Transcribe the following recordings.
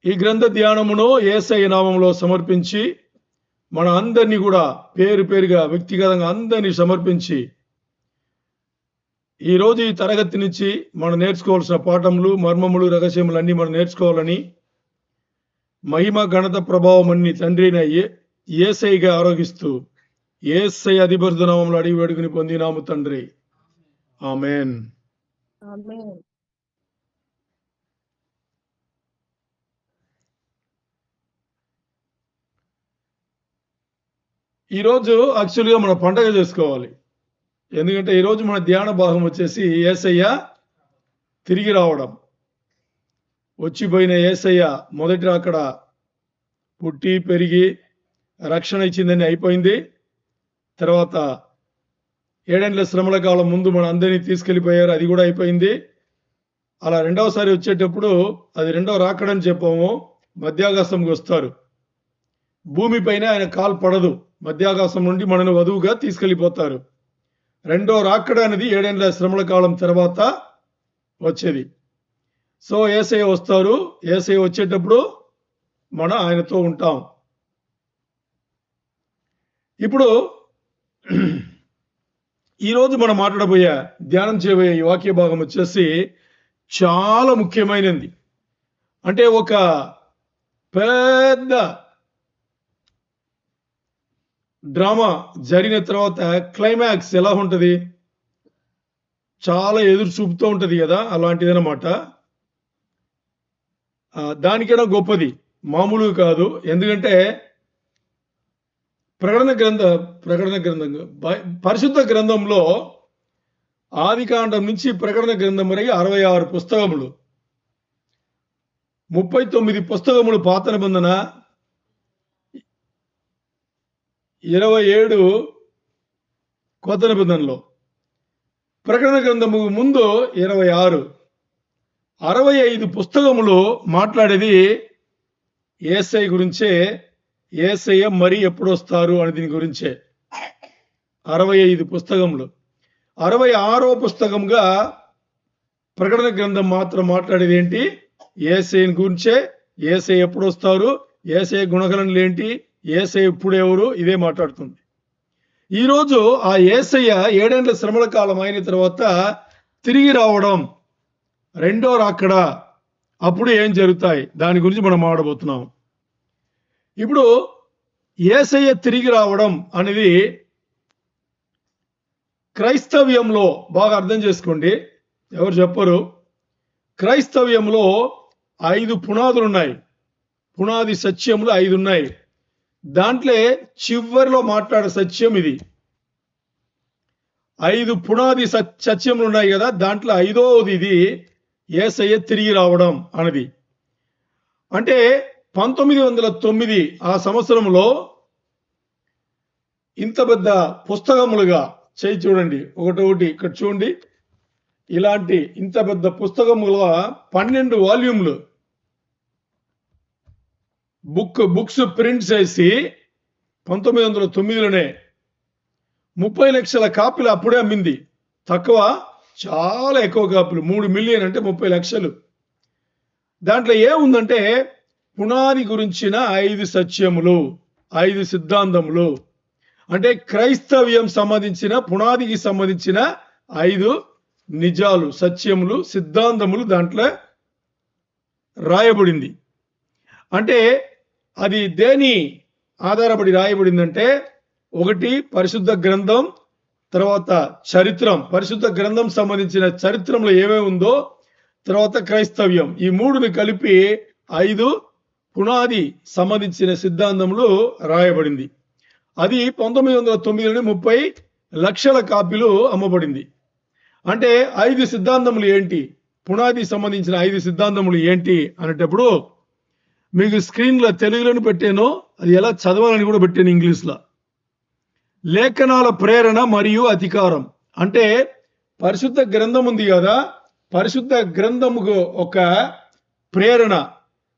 ఈ గ్రంథ ధ్యానమును యేసయ్య నామములో సమర్పించి మన అందరినీ కూడా పేరు పేరుగా వ్యక్తిగతంగా అందరినీ సమర్పించి ఈరోజు ఈ తరగతి నుంచి మనం నేర్చుకోవాల్సిన పాఠములు, మర్మములు, రహస్యములు అన్నీ మనం నేర్చుకోవాలని మహిమ, ఘనత, ప్రభావం అన్ని తండ్రి అయిన యేసయ్యగా ఆరోగిస్తూ యేసయ్య అధిపరిశుద్ధ నామములో అడిగి వేడుకుని పొందినాము తండ్రి. ఆమేన్. ఈరోజు యాక్చువల్గా మన పండగ చేసుకోవాలి. ఎందుకంటే ఈరోజు మన ధ్యాన భాగం వచ్చేసి యేసయ్య తిరిగి రావడం. వచ్చిపోయిన యేసయ్య మొదటి అక్కడ పుట్టి పెరిగి రక్షణ ఇచ్చిందని అయిపోయింది. తర్వాత 7 ఏళ్ల శ్రమల కాలం ముందు మన అందరినీ తీసుకెళ్ళిపోయారు, అది కూడా అయిపోయింది. అలా రెండవసారి వచ్చేటప్పుడు అది రెండవ రాకడని చెప్పాము. మధ్యాకాశంకి వస్తారు. భూమిపైన ఆయన కాలు పడదు, మధ్యాకాశం నుండి మనను వధువుగా తీసుకెళ్ళిపోతారు. రెండో రాకడ అనేది 7 ఏళ్ల శ్రమల కాలం తర్వాత వచ్చేది. సో యేసయ్య వస్తారు. యేసయ్య వచ్చేటప్పుడు మనం ఆయనతో ఉంటాం. ఇప్పుడు ఈరోజు మనం మాట్లాడబోయే ధ్యానం చేయబోయే ఈ వాక్య భాగం వచ్చేసి చాలా ముఖ్యమైనది. అంటే ఒక పెద్ద డ్రామా జరిగిన తర్వాత క్లైమాక్స్ ఎలా ఉంటుంది, చాలా ఎదురు చూపుతూ ఉంటుంది కదా, అలాంటిదన్నమాట. దానికైనా గొప్పది, మామూలుగా కాదు. ఎందుకంటే ప్రకటన గ్రంథం పరిశుద్ధ గ్రంథంలో ఆదికాండం నుంచి ప్రకటన గ్రంథం వరకు 66 పుస్తకములు, 39 పుస్తకములు పాత నిబంధన, 27 కొత్త నిబంధనలో. ప్రకటన గ్రంథము ముందు 26, 65 పుస్తకములు మాట్లాడేది యేసయ్య గురించే. యేసయ్య మరి ఎప్పుడు వస్తారు అని దీని గురించే 65 పుస్తకములు. 66వ పుస్తకంగా ప్రకటన గ్రంథం మాత్రం మాట్లాడేది ఏంటి, యేసయ్యని గురించే. యేసయ్య ఎప్పుడు వస్తారు, యేసయ్య గుణగణనలు ఏంటి, యేసయ్య ఇప్పుడు ఎవరు, ఇదే మాట్లాడుతుంది. ఈరోజు ఆ యేసయ్య 7 ఏళ్ల శ్రమల కాలం అయిన తర్వాత తిరిగి రావడం, రెండో రాకడ, అప్పుడు ఏం జరుగుతాయి, దాని గురించి మనం మాట్లాడబోతున్నాం. ఇప్పుడు యేసయ్య తిరిగి రావడం అనేది క్రైస్తవ్యంలో బాగా అర్థం చేసుకోండి, ఎవరు చెప్పరు. క్రైస్తవ్యంలో 5 పునాదులు ఉన్నాయి. పునాది సత్యములు 5 ఉన్నాయి. దాంట్లో చివరిలో మాట్లాడే సత్యం ఇది. 5 పునాది సత్యములు ఉన్నాయి కదా, దాంట్లో 5వది ఇది, యేసయ్య తిరిగి రావడం అనేది. అంటే 1909 ఆ సంవత్సరంలో ఇంత పెద్ద పుస్తకములుగా చేయి చూడండి, ఒకటి ఇక్కడ చూడండి, ఇలాంటి ఇంత పెద్ద పుస్తకములుగా 12 వాల్యూమ్లు బుక్స్ ప్రింట్ చేసి 1909లోనే 30 లక్షల కాపీలు అప్పుడే అమ్మింది. తక్కువ, చాలా ఎక్కువ కాపీలు, 3 మిలియన్ అంటే 30 లక్షలు. దాంట్లో ఏముందంటే పునాది గురించిన 5 సత్యములు, 5 సిద్ధాంతములు. అంటే క్రైస్తవ్యం సంబంధించిన పునాదికి సంబంధించిన 5 నిజాలు, సత్యములు, సిద్ధాంతములు దాంట్లో రాయబడింది. అంటే అది దేని ఆధారపడి రాయబడిందంటే, ఒకటి పరిశుద్ధ గ్రంథం, తర్వాత చరిత్రం, పరిశుద్ధ గ్రంథం సంబంధించిన చరిత్రంలో ఏమేమి ఉందో, తర్వాత క్రైస్తవ్యం, ఈ 3ని కలిపి 5 పునాది సంబంధించిన సిద్ధాంతములు రాయబడింది. అది 1909లోనే 30 లక్షల కాపీలు అమ్మబడింది. అంటే 5 సిద్ధాంతములు ఏంటి, పునాది సంబంధించిన 5 సిద్ధాంతములు ఏంటి అనేటప్పుడు మీకు స్క్రీన్లో తెలుగులోని పెట్టాను, అది ఎలా చదవాలని కూడా పెట్టాను ఇంగ్లీష్లో. లేఖనాల ప్రేరణ మరియు అధికారం. అంటే పరిశుద్ధ గ్రంథం ఉంది కదా, పరిశుద్ధ గ్రంథముకు ఒక ప్రేరణ,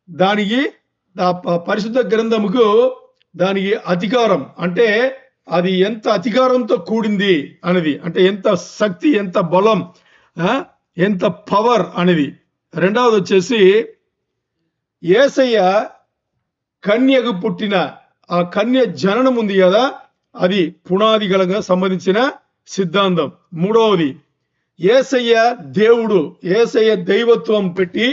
దానికి పరిశుద్ధ గ్రంథముకు దానికి అధికారం, అంటే అది ఎంత అధికారంతో కూడింది అనేది, అంటే ఎంత శక్తి, ఎంత బలం, ఎంత పవర్ అనేది. రెండవది వచ్చేసి యేసయ్య కన్యకు పుట్టిన ఆ కన్య జననం ఉంది కదా, అది పునాది గలగా సంబంధించిన సిద్ధాంతం. మూడవది యేసయ్య దేవుడు, యేసయ్య దైవత్వం పెట్టి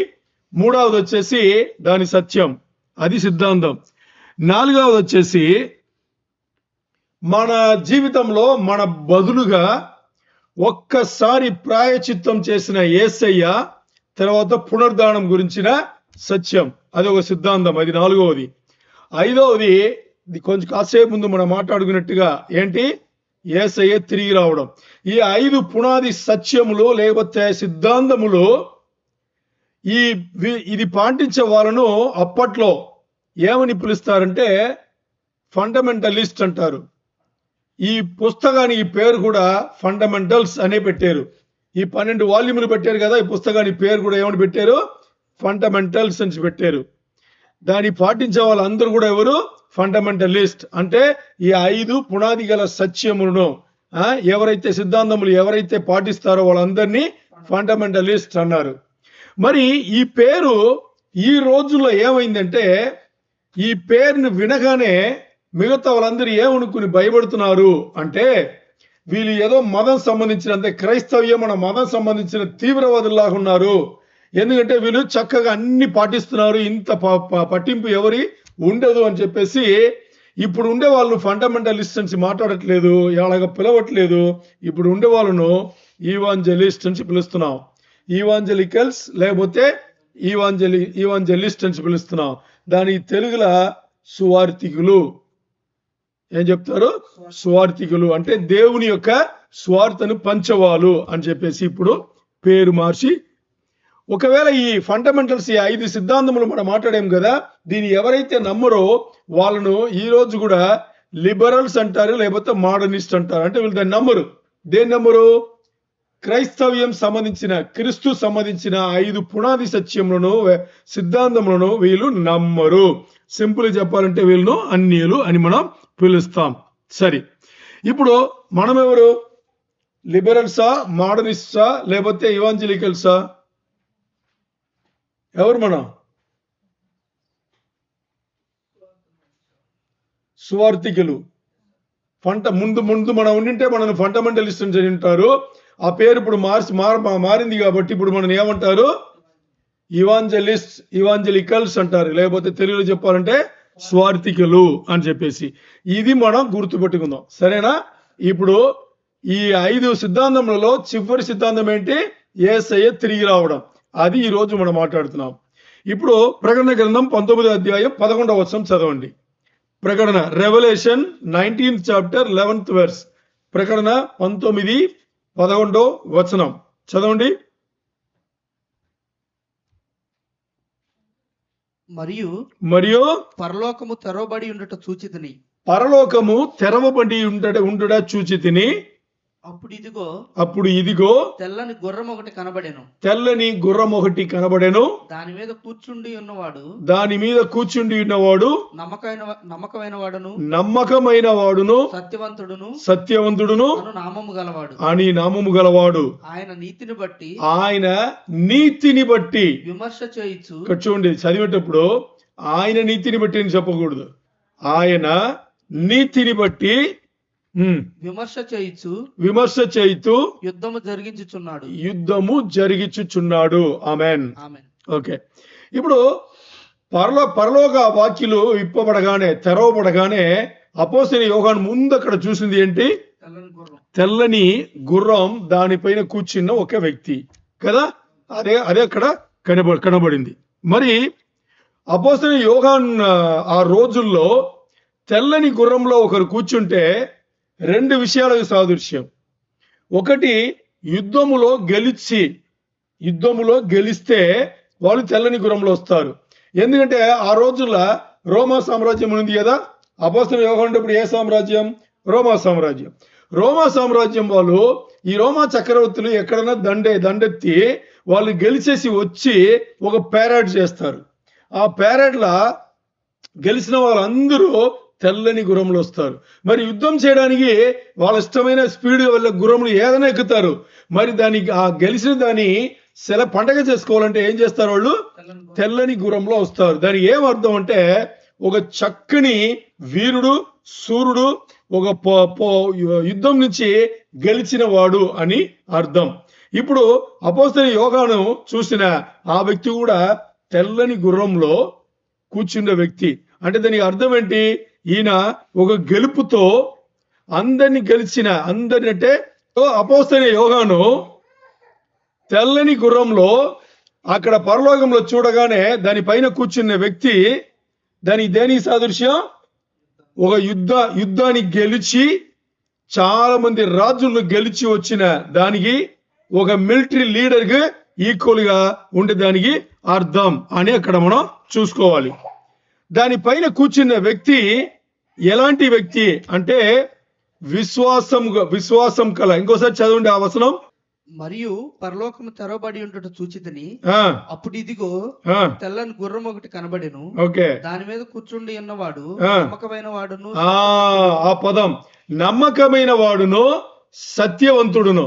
మూడవది వచ్చేసి దాని సత్యం, అది సిద్ధాంతం. నాలుగవది వచ్చేసి మన జీవితంలో మన బదులుగా ఒక్కసారి ప్రాయచిత్తం చేసిన యేసయ్య తర్వాత పునరుద్ధానం గురించిన సత్యం, అది ఒక సిద్ధాంతం, అది నాలుగవది. ఐదవది కొంచెం కాసేపు ముందు మనం మాట్లాడుకున్నట్టుగా ఏంటి, యేసయ్య తిరిగి రావడం. ఈ 5 పునాది సత్యములు లేకపోతే సిద్ధాంతములు ఇది పాటించే వాళ్ళను అప్పట్లో ఏమని పిలుస్తారంటే ఫండమెంటలిస్ట్ అంటారు. ఈ పుస్తకానికి పేరు కూడా ఫండమెంటల్స్ అనే పెట్టారు. ఈ 12 వాల్యూములు పెట్టారు కదా, ఈ పుస్తకానికి పేరు కూడా ఏమని పెట్టారు, ఫండమెంటల్స్ అని పెట్టారు. దాన్ని పాటించే వాళ్ళందరూ కూడా ఎవరు, ఫండమెంటలిస్ట్. అంటే ఈ 5 పునాది గల సత్యములను ఎవరైతే సిద్ధాంతములు ఎవరైతే పాటిస్తారో వాళ్ళందరినీ ఫండమెంటలిస్ట్ అన్నారు. మరి ఈ పేరు ఈ రోజుల్లో ఏమైందంటే, ఈ పేరుని వినగానే మిగతా వాళ్ళందరూ ఏమనుకుని భయపడుతున్నారు అంటే, వీళ్ళు ఏదో మతం సంబంధించిన, అంటే క్రైస్తవ్యం మన మతం సంబంధించిన తీవ్రవాదుల్లాగా ఉన్నారు. ఎందుకంటే వీళ్ళు చక్కగా అన్ని పాటిస్తున్నారు, ఇంత పట్టింపు ఎవరి ఉండదు అని చెప్పేసి ఇప్పుడు ఉండే వాళ్ళు ఫండమెంటలిస్ట్ అని మాట్లాడట్లేదు, ఎలాగ పిలవట్లేదు. ఇప్పుడు ఉండే వాళ్ళను ఈవాంజలిస్ట్ అని పిలుస్తున్నాం, ఈవాంజలికల్స్ లేకపోతే ఈవాంజలిస్ట్ అని పిలుస్తున్నాం. దానికి తెలుగులో సువార్థికులు. ఏం చెప్తారు, స్వార్థికులు అంటే దేవుని యొక్క స్వార్థను పంచవాళ్ళు అని చెప్పేసి ఇప్పుడు పేరు మార్చి, ఒకవేళ ఈ ఫండమెంటల్స్ ఈ 5 సిద్ధాంతములు మనం మాట్లాడాం కదా, దీన్ని ఎవరైతే నమ్మరో వాళ్ళను ఈ రోజు కూడా లిబరల్స్ అంటారు లేకపోతే మోడర్నిస్ట్ అంటారు. అంటే వీళ్ళు దాన్ని నమ్మరు. దేని నమ్మరు, క్రైస్తవ్యం సంబంధించిన క్రీస్తు సంబంధించిన 5 పునాది సత్యములను సిద్ధాంతములను వీళ్ళు నమ్మరు. సింపుల్ చెప్పాలంటే వీళ్ళను అన్యులు అని మనం పిలుస్తాం. సరే, ఇప్పుడు మనం ఎవరు, లిబరల్సా, మోడర్నిస్టా లేకపోతే ఇవాంజలికల్సా? ఎవరు మనం? సువార్థికులు. ముందు మనం ఉండింటే మనల్ని ఫండమెంటలిస్ట్ అని ఉంటారు. ఆ పేరు ఇప్పుడు మారింది కాబట్టి ఇప్పుడు మనం ఏమంటారు, ఇవాంజలికల్స్ అంటారు, లేకపోతే తెలుగులో చెప్పాలంటే స్వార్థికులు అని చెప్పేసి. ఇది మనం గుర్తుపెట్టుకుందాం, సరేనా? ఇప్పుడు ఈ 5 సిద్ధాంతములలో చివరి సిద్ధాంతం ఏంటి, యేసయ్య తిరిగి రావడం. అది ఈ రోజు మనం మాట్లాడుతున్నాం. ఇప్పుడు ప్రకటన గ్రంథం 19వ అధ్యాయం 11వ వచనం చదవండి. ప్రకటన, revolution 19th chapter 11th verse. ప్రకటన 19:11 వచనం చదవండి. మరియు పరలోకము తెరవబడి ఉండుట చూచితిని. పరలోకము తెరవబడి ఉండుట చూచితిని. అప్పుడు ఇదిగో తెల్లని గుర్రం ఒకటి కనబడెను. దాని మీద కూర్చుండి ఉన్నవాడు నమ్మకమైన వాడును సత్యవంతుడును అని నామము గలవాడు. ఆయన నీతిని బట్టి విమర్శ చేయొచ్చు. చూడండి, చదివేటప్పుడు ఆయన నీతిని బట్టి అని చెప్పకూడదు, ఆయన నీతిని బట్టి విమర్శ చేయుచు యుద్ధము జరిగించుచున్నాడు. ఆమేన్. ఓకే, ఇప్పుడు పరలోక వాక్యులు విప్పబడగానే తెరవబడగానే అపోస్తలుడైన యోహాను ముందు అక్కడ చూసింది ఏంటి, తెల్లని గుర్రం, దానిపైన కూర్చున్న ఒక వ్యక్తి కదా, అదే అక్కడ కనబడింది. మరి అపోస్తలుడైన యోహాను ఆ రోజుల్లో తెల్లని గుర్రంలో ఒకరు కూర్చుంటే 2 విషయాలకు సాదృశ్యం. ఒకటి, యుద్ధములో గెలిస్తే వాళ్ళు తెల్లని గుర్రంలో వస్తారు. ఎందుకంటే ఆ రోజుల్లో రోమా సామ్రాజ్యం ఉంది కదా. అపోస్తలుడైన యోహాను ఇప్పుడు ఏ సామ్రాజ్యం, రోమా సామ్రాజ్యం. రోమా సామ్రాజ్యం వాళ్ళు, ఈ రోమా చక్రవర్తులు ఎక్కడైనా దండెత్తి వాళ్ళు గెలిచేసి వచ్చి ఒక పేరాడ్ చేస్తారు. ఆ పేరాడ్లా గెలిచిన వాళ్ళందరూ తెల్లని గుర్రములు వస్తారు. మరి యుద్ధం చేయడానికి వాళ్ళ ఇష్టమైన స్పీడ్ వల్ల గుర్రములు ఏదైనా ఎక్కుతారు. మరి దానికి ఆ గెలిచిన దాన్ని పండగ చేసుకోవాలంటే ఏం చేస్తారు వాళ్ళు? తెల్లని గుర్రంలో వస్తారు. దానికి ఏం అర్థం అంటే ఒక చక్కని వీరుడు, సూర్యుడు, ఒక యుద్ధం నుంచి గెలిచిన వాడు అని అర్థం. ఇప్పుడు అపోస్తలుని యోహాను చూసిన ఆ వ్యక్తి కూడా తెల్లని గుర్రంలో కూర్చున్న వ్యక్తి. అంటే దానికి అర్థం ఏంటి? ఈయన ఒక గెలుపుతో అందరిని గెలిచిన అంటే అపోస్తలుని యోహాను తెల్లని గుర్రంలో అక్కడ పరలోకంలో చూడగానే దానిపైన కూర్చున్న వ్యక్తి దేనికి సాదృశ్యం? ఒక యుద్ధాన్ని గెలిచి చాలా మంది రాజులను గెలిచి వచ్చిన దానికి ఒక మిలిటరీ లీడర్ కి ఈక్వల్ గా ఉండే దానికి అర్థం అని అక్కడ మనం చూసుకోవాలి. దానిపైన కూర్చున్న వ్యక్తి ఎలాంటి వ్యక్తి అంటే విశ్వాసం కల. ఇంకోసారి చదవండి ఆ వచనం. మరియు పరలోకము తెరవబడి ఉంటుట చూచితిని, అప్పుడు ఇదిగో తెల్లని గుర్రం ఒకటి కనబడెను. ఓకే, దాని మీద కూర్చుండి ఉన్నవాడు నమ్మకమైన వాడును. ఆ పదం నమ్మకమైన వాడును సత్యవంతుడును,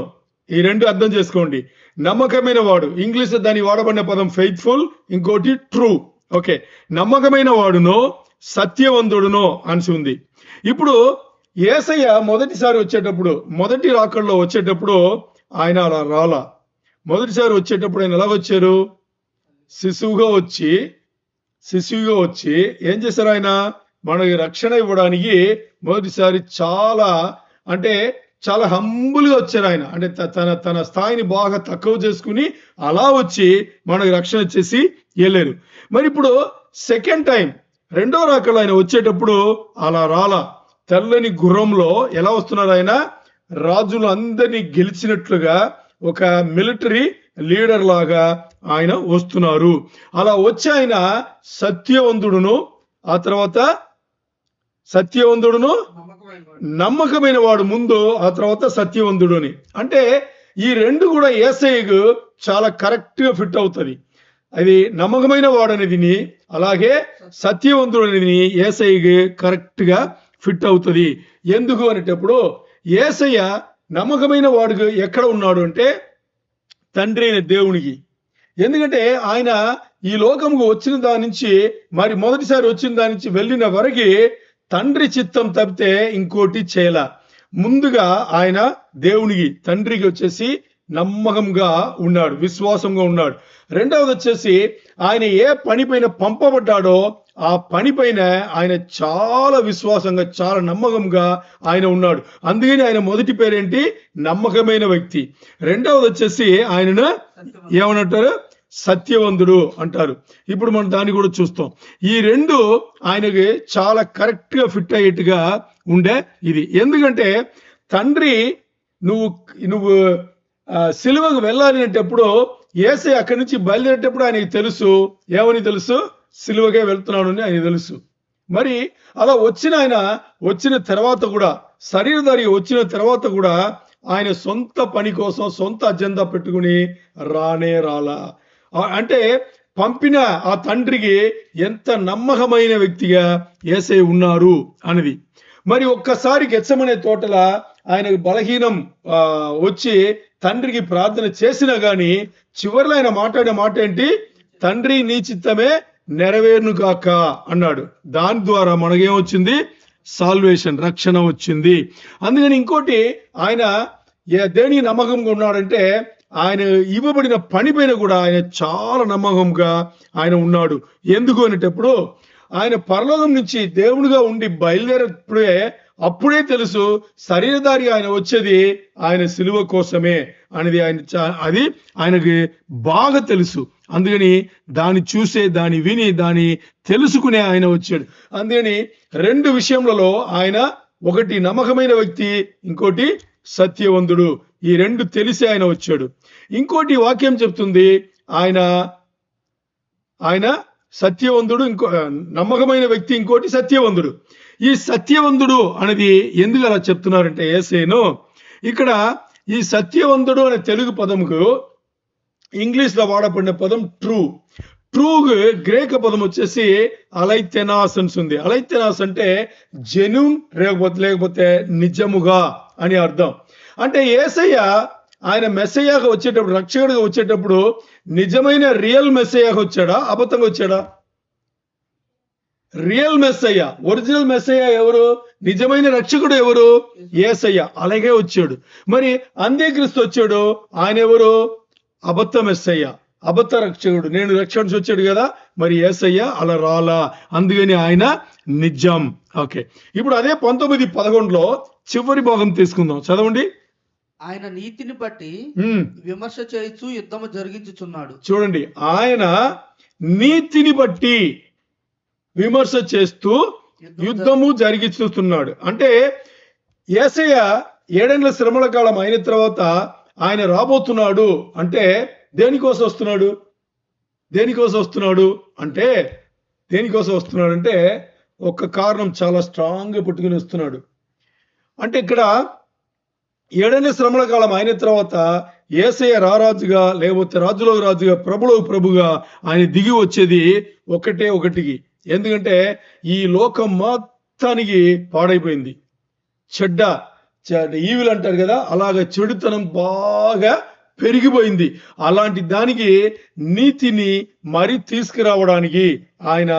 ఈ రెండు అర్థం చేసుకోండి. నమ్మకమైన వాడు, ఇంగ్లీష్ దాని వాడబడిన పదం ఫెయిత్ఫుల్, ఇంకోటి ట్రూ. ఓకే, నమ్మకమైన వాడును సత్యవంతుడును అని ఉంది. ఇప్పుడు యేసయ్య మొదటి రాకడలో వచ్చేటప్పుడు ఆయన అలా రాలా. మొదటిసారి వచ్చేటప్పుడు ఆయన ఎలా వచ్చారు? శిశువుగా వచ్చి ఏం చేశారు? ఆయన మనకి రక్షణ ఇవ్వడానికి మొదటిసారి చాలా హంబుల్గా వచ్చారు ఆయన. అంటే తన స్థాయిని బాగా తక్కువ చేసుకుని అలా వచ్చి మనకు రక్షణ ఇచ్చేసి వెళ్ళారు. మరి ఇప్పుడు సెకండ్ టైం రెండో రాకడలో ఆయన వచ్చేటప్పుడు అలా రాలా. తెల్లని గుర్రంలో ఎలా వస్తున్నారు? ఆయన రాజులు అందరినీ గెలిచినట్లుగా ఒక మిలిటరీ లీడర్ లాగా ఆయన వస్తున్నారు. అలా వచ్చి ఆయన సత్యవంతుడును, ఆ తర్వాత నమ్మకమైన వాడు ముందు, ఆ తర్వాత సత్యవంతుడు అని. అంటే ఈ రెండు కూడా యేసయ్యకు చాలా కరెక్ట్ గా ఫిట్ అవుతుంది. అది నమ్మకమైన వాడు అనేది, అలాగే సత్యవంతుడు అనేది యేసయ్యకి కరెక్ట్ గా ఫిట్ అవుతుంది. ఎందుకు అనేటప్పుడు యేసయ్య నమ్మకమైన వాడికి ఎక్కడ ఉన్నాడు అంటే తండ్రి అయిన దేవునికి. ఎందుకంటే ఆయన ఈ లోకముకు వచ్చిన దాని నుంచి, మరి మొదటిసారి వచ్చిన దాని నుంచి వెళ్ళిన వరకు తండ్రి చిత్తం తప్పితే ఇంకోటి చేయల. ముందుగా ఆయన దేవునికి తండ్రికి వచ్చేసి నమ్మకంగా ఉన్నాడు, విశ్వాసంగా ఉన్నాడు. రెండవది వచ్చేసి ఆయన ఏ పనిపైన పంపబడ్డాడో ఆ పనిపైన ఆయన చాలా విశ్వాసంగా, చాలా నమ్మకంగా ఆయన ఉన్నాడు. అందుకని ఆయన మొదటి పేరేంటి? నమ్మకమైన వ్యక్తి. రెండవది వచ్చేసి ఆయనను ఏమనంటారు? సత్యవంతుడు అంటారు. ఇప్పుడు మనం దాన్ని కూడా చూస్తాం. ఈ రెండు ఆయనకి చాలా కరెక్ట్ గా ఫిట్ అయ్యేట్టుగా ఉండే ఇది. ఎందుకంటే తండ్రి నువ్వు సిలువకు వెళ్ళాలి అంటేప్పుడు యేసయ్య అక్కడి నుంచి బయలుదేరేటప్పుడు ఆయనకి తెలుసు. ఏమని తెలుసు? సిలువకే వెళ్తున్నాడు అని ఆయన తెలుసు. మరి అలా వచ్చిన తర్వాత కూడా, శరీరధారి వచ్చిన తర్వాత కూడా ఆయన సొంత పని కోసం సొంత అజెండా పెట్టుకుని రాలా. అంటే పంపిన ఆ తండ్రికి ఎంత నమ్మకమైన వ్యక్తిగా యేసయ్య ఉన్నారు అనేది. మరి ఒక్కసారి గెత్సెమనే తోటల ఆయనకు బలహీనం వచ్చి తండ్రికి ప్రార్థన చేసినా గాని చివరిలో ఆయన మాట్లాడే మాట ఏంటి? తండ్రి నీ చిత్తమే నెరవేరును కాక అన్నాడు. దాని ద్వారా మనకేమొచ్చింది? సాల్వేషన్, రక్షణ వచ్చింది. అందుకని ఇంకోటి, ఆయన దేని నమ్మకంగా ఉన్నాడంటే ఆయన ఇవ్వబడిన పని పైన కూడా ఆయన చాలా నమ్మకంగా ఆయన ఉన్నాడు. ఎందుకు అనేటప్పుడు ఆయన పరలోకం నుంచి దేవుడిగా ఉండి బయలుదేరేటప్పుడే అప్పుడే తెలుసు శరీరధారి ఆయన వచ్చేది ఆయన సిలువ కోసమే అనేది అది ఆయనకి బాగా తెలుసు. అందుకని దాన్ని చూసే, దాన్ని విని, దాన్ని తెలుసుకునే ఆయన వచ్చాడు. అందుకని రెండు విషయములలో ఆయన, ఒకటి నమ్మకమైన వ్యక్తి, ఇంకోటి సత్యవంతుడు. ఈ రెండు తెలిసి ఆయన వచ్చాడు. ఇంకోటి వాక్యం చెప్తుంది, ఆయన సత్యవంతుడు, నమ్మకమైన వ్యక్తి, ఇంకోటి సత్యవంతుడు. ఈ సత్యవంతుడు అనేది ఎందుకు అలా చెప్తున్నారంటే యేసయ్యను, ఇక్కడ ఈ సత్యవంతుడు అనే తెలుగు పదముకు ఇంగ్లీష్ లో వాడబడిన పదం ట్రూ. గ్రేక పదం వచ్చేసి అలైథెనాస్ ఉంది. అలైథెనాస్ అంటే జెన్యూన్ లేకపోతే నిజముగా అని అర్థం. అంటే యేసయ్య ఆయన మెస్సయ్యాగా వచ్చేటప్పుడు, రక్షకుడిగా వచ్చేటప్పుడు నిజమైన రియల్ మెస్సయ్యాగా వచ్చాడా, అబద్ధంగా వచ్చాడా? రియల్ మెస్సయ్య, ఒరిజినల్ మెస్సయ్య ఎవరు? నిజమైన రక్షకుడు ఎవరు? యేసయ్య. అలాగే వచ్చాడు. మరి అంత్యక్రీస్తు వచ్చాడు, ఆయన ఎవరు? అబద్ధ మెస్సయ్య, అబద్ధ రక్షకుడు. నేను రక్షణ నుంచి వచ్చాడు కదా, మరి యేసయ్య అలా రాలా, అందుకని ఆయన నిజం. ఓకే, ఇప్పుడు అదే 19:11 చివరి భాగం తీసుకుందాం, చదవండి. ఆయన నీతిని బట్టి విమర్శ చేయొచ్చు యుద్ధము జరిగించుచున్నాడు. చూడండి, ఆయన నీతిని బట్టి విమర్శ చేస్తూ యుద్ధము జరిగిస్తున్నాడు. అంటే యేసయ్య 7 ఏళ్ల శ్రమల కాలం అయిన తర్వాత ఆయన రాబోతున్నాడు. అంటే దేనికోసం వస్తున్నాడు? దేనికోసం వస్తున్నాడు అంటే ఒక కారణం చాలా స్ట్రాంగ్ గా పుట్టుకుని వస్తున్నాడు. అంటే ఇక్కడ 7 ఏళ్ల శ్రమల కాలం అయిన తర్వాత యేసయ్య రారాజుగా, లేకపోతే రాజులో రాజుగా, ప్రభులో ప్రభుగా ఆయన దిగి వచ్చేది ఒకటికి. ఎందుకంటే ఈ లోకం మొత్తానికి పాడైపోయింది. చెడ్డ ఈవిల్ అంటారు కదా, అలాగ చెడుతనం బాగా పెరిగిపోయింది. అలాంటి దానికి నీతిని మరి తీసుకురావడానికి ఆయన